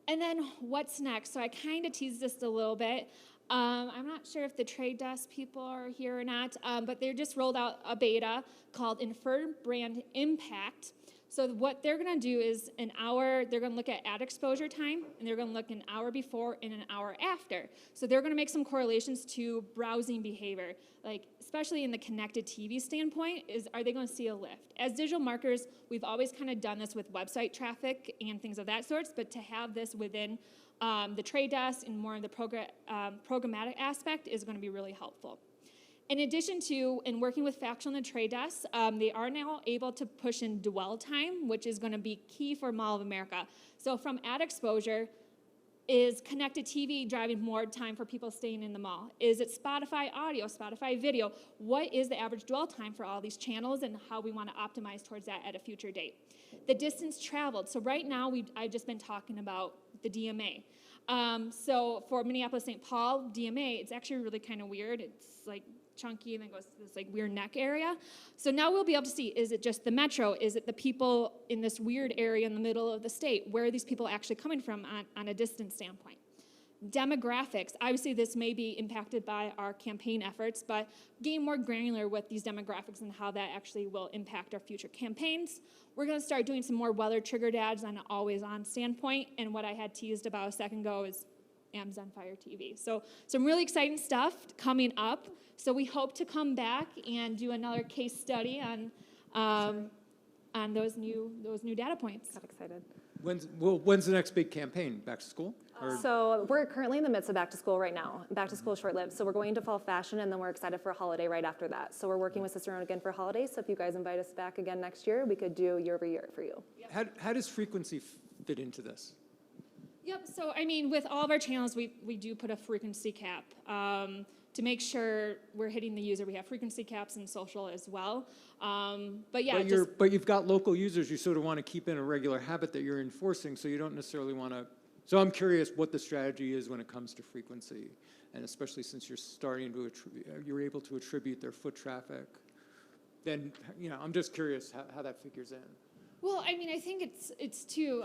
And then what's next? So I kind of teased this a little bit. I'm not sure if the Trade Desk people are here or not, but they just rolled out a beta called Inferred Brand Impact. So what they're going to do is they're going to look at ad exposure time, and they're going to look an hour before and an hour after. So they're going to make some correlations to browsing behavior, like especially in the connected TV standpoint, are they going to see a lift? As digital marketers, we've always kind of done this with website traffic and things of that sort, but to have this within the Trade Desk and more of the programmatic aspect is going to be really helpful. In addition to, in working with Factual and the Trade Desk, they are now able to push in dwell time, which is going to be key for Mall of America. So from ad exposure, is connected TV driving more time for people staying in the mall? Is it Spotify audio, Spotify video? What is the average dwell time for all these channels, and how we want to optimize towards that at a future date? The distance traveled. So right now, I've just been talking about the DMA. So for Minneapolis-St. Paul, DMA, it's actually really kind of weird. It's like chunky and then goes to this like weird neck area. So now we'll be able to see, is it just the metro? Is it the people in this weird area in the middle of the state? Where are these people actually coming from on a distance standpoint? demographics, obviously this may be impacted by our campaign efforts, but getting more granular with these demographics and how that actually will impact our future campaigns. We're going to start doing some more weather-triggered ads on an always-on standpoint, and what I had teased about a second ago is Amazon Fire TV. So some really exciting stuff coming up. So we hope to come back and do another case study on those new data points. Got excited. When's the next big campaign? Back to school? Or- So we're currently in the midst of back to school right now. Back to school is short-lived. So we're going into fall fashion, and then we're excited for a holiday right after that. So we're working with Cicerone again for holidays. So if you guys invite us back again next year, we could do year over year for you. How does frequency fit into this? Yep, so I mean, with all of our channels, we do put a frequency cap to make sure we're hitting the user. We have frequency caps in social as well. But yeah, But you've got local users you sort of want to keep in a regular habit that you're enforcing, so you don't necessarily want to. So I'm curious what the strategy is when it comes to frequency, and especially since you're starting to you're able to attribute their foot traffic. Then I'm just curious how that figures in. well, I mean, I think it's too,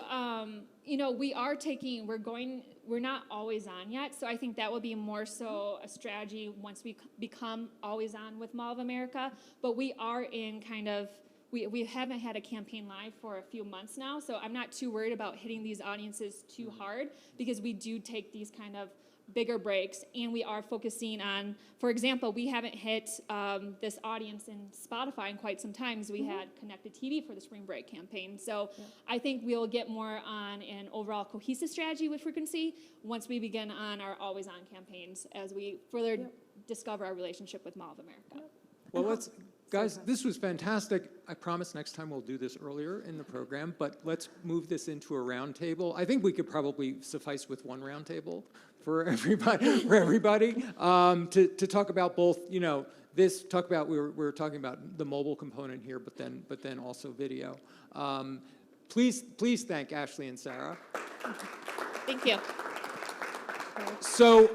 we're not always on yet, so I think that will be more so a strategy once we become always on with Mall of America, but we are in kind of, we haven't had a campaign live for a few months now, so I'm not too worried about hitting these audiences too hard, because we do take these kind of bigger breaks, and we are focusing on, for example, we haven't hit this audience in Spotify in quite some time, because we had connected TV for the spring break campaign. So I think we'll get more on an overall cohesive strategy with frequency once we begin on our always on campaigns, as we further discover our relationship with Mall of America. Well, guys, this was fantastic. I promise next time we'll do this earlier in the program, but let's move this into a roundtable. I think we could probably suffice with one roundtable for everybody. To talk about both. We were talking about the mobile component here, but then also video. Please thank Ashley and Sarah. Thank you. So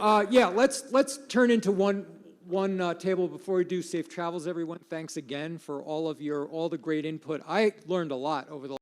let's turn into one table before we do. Safe travels, everyone. Thanks again for all the great input. I learned a lot over the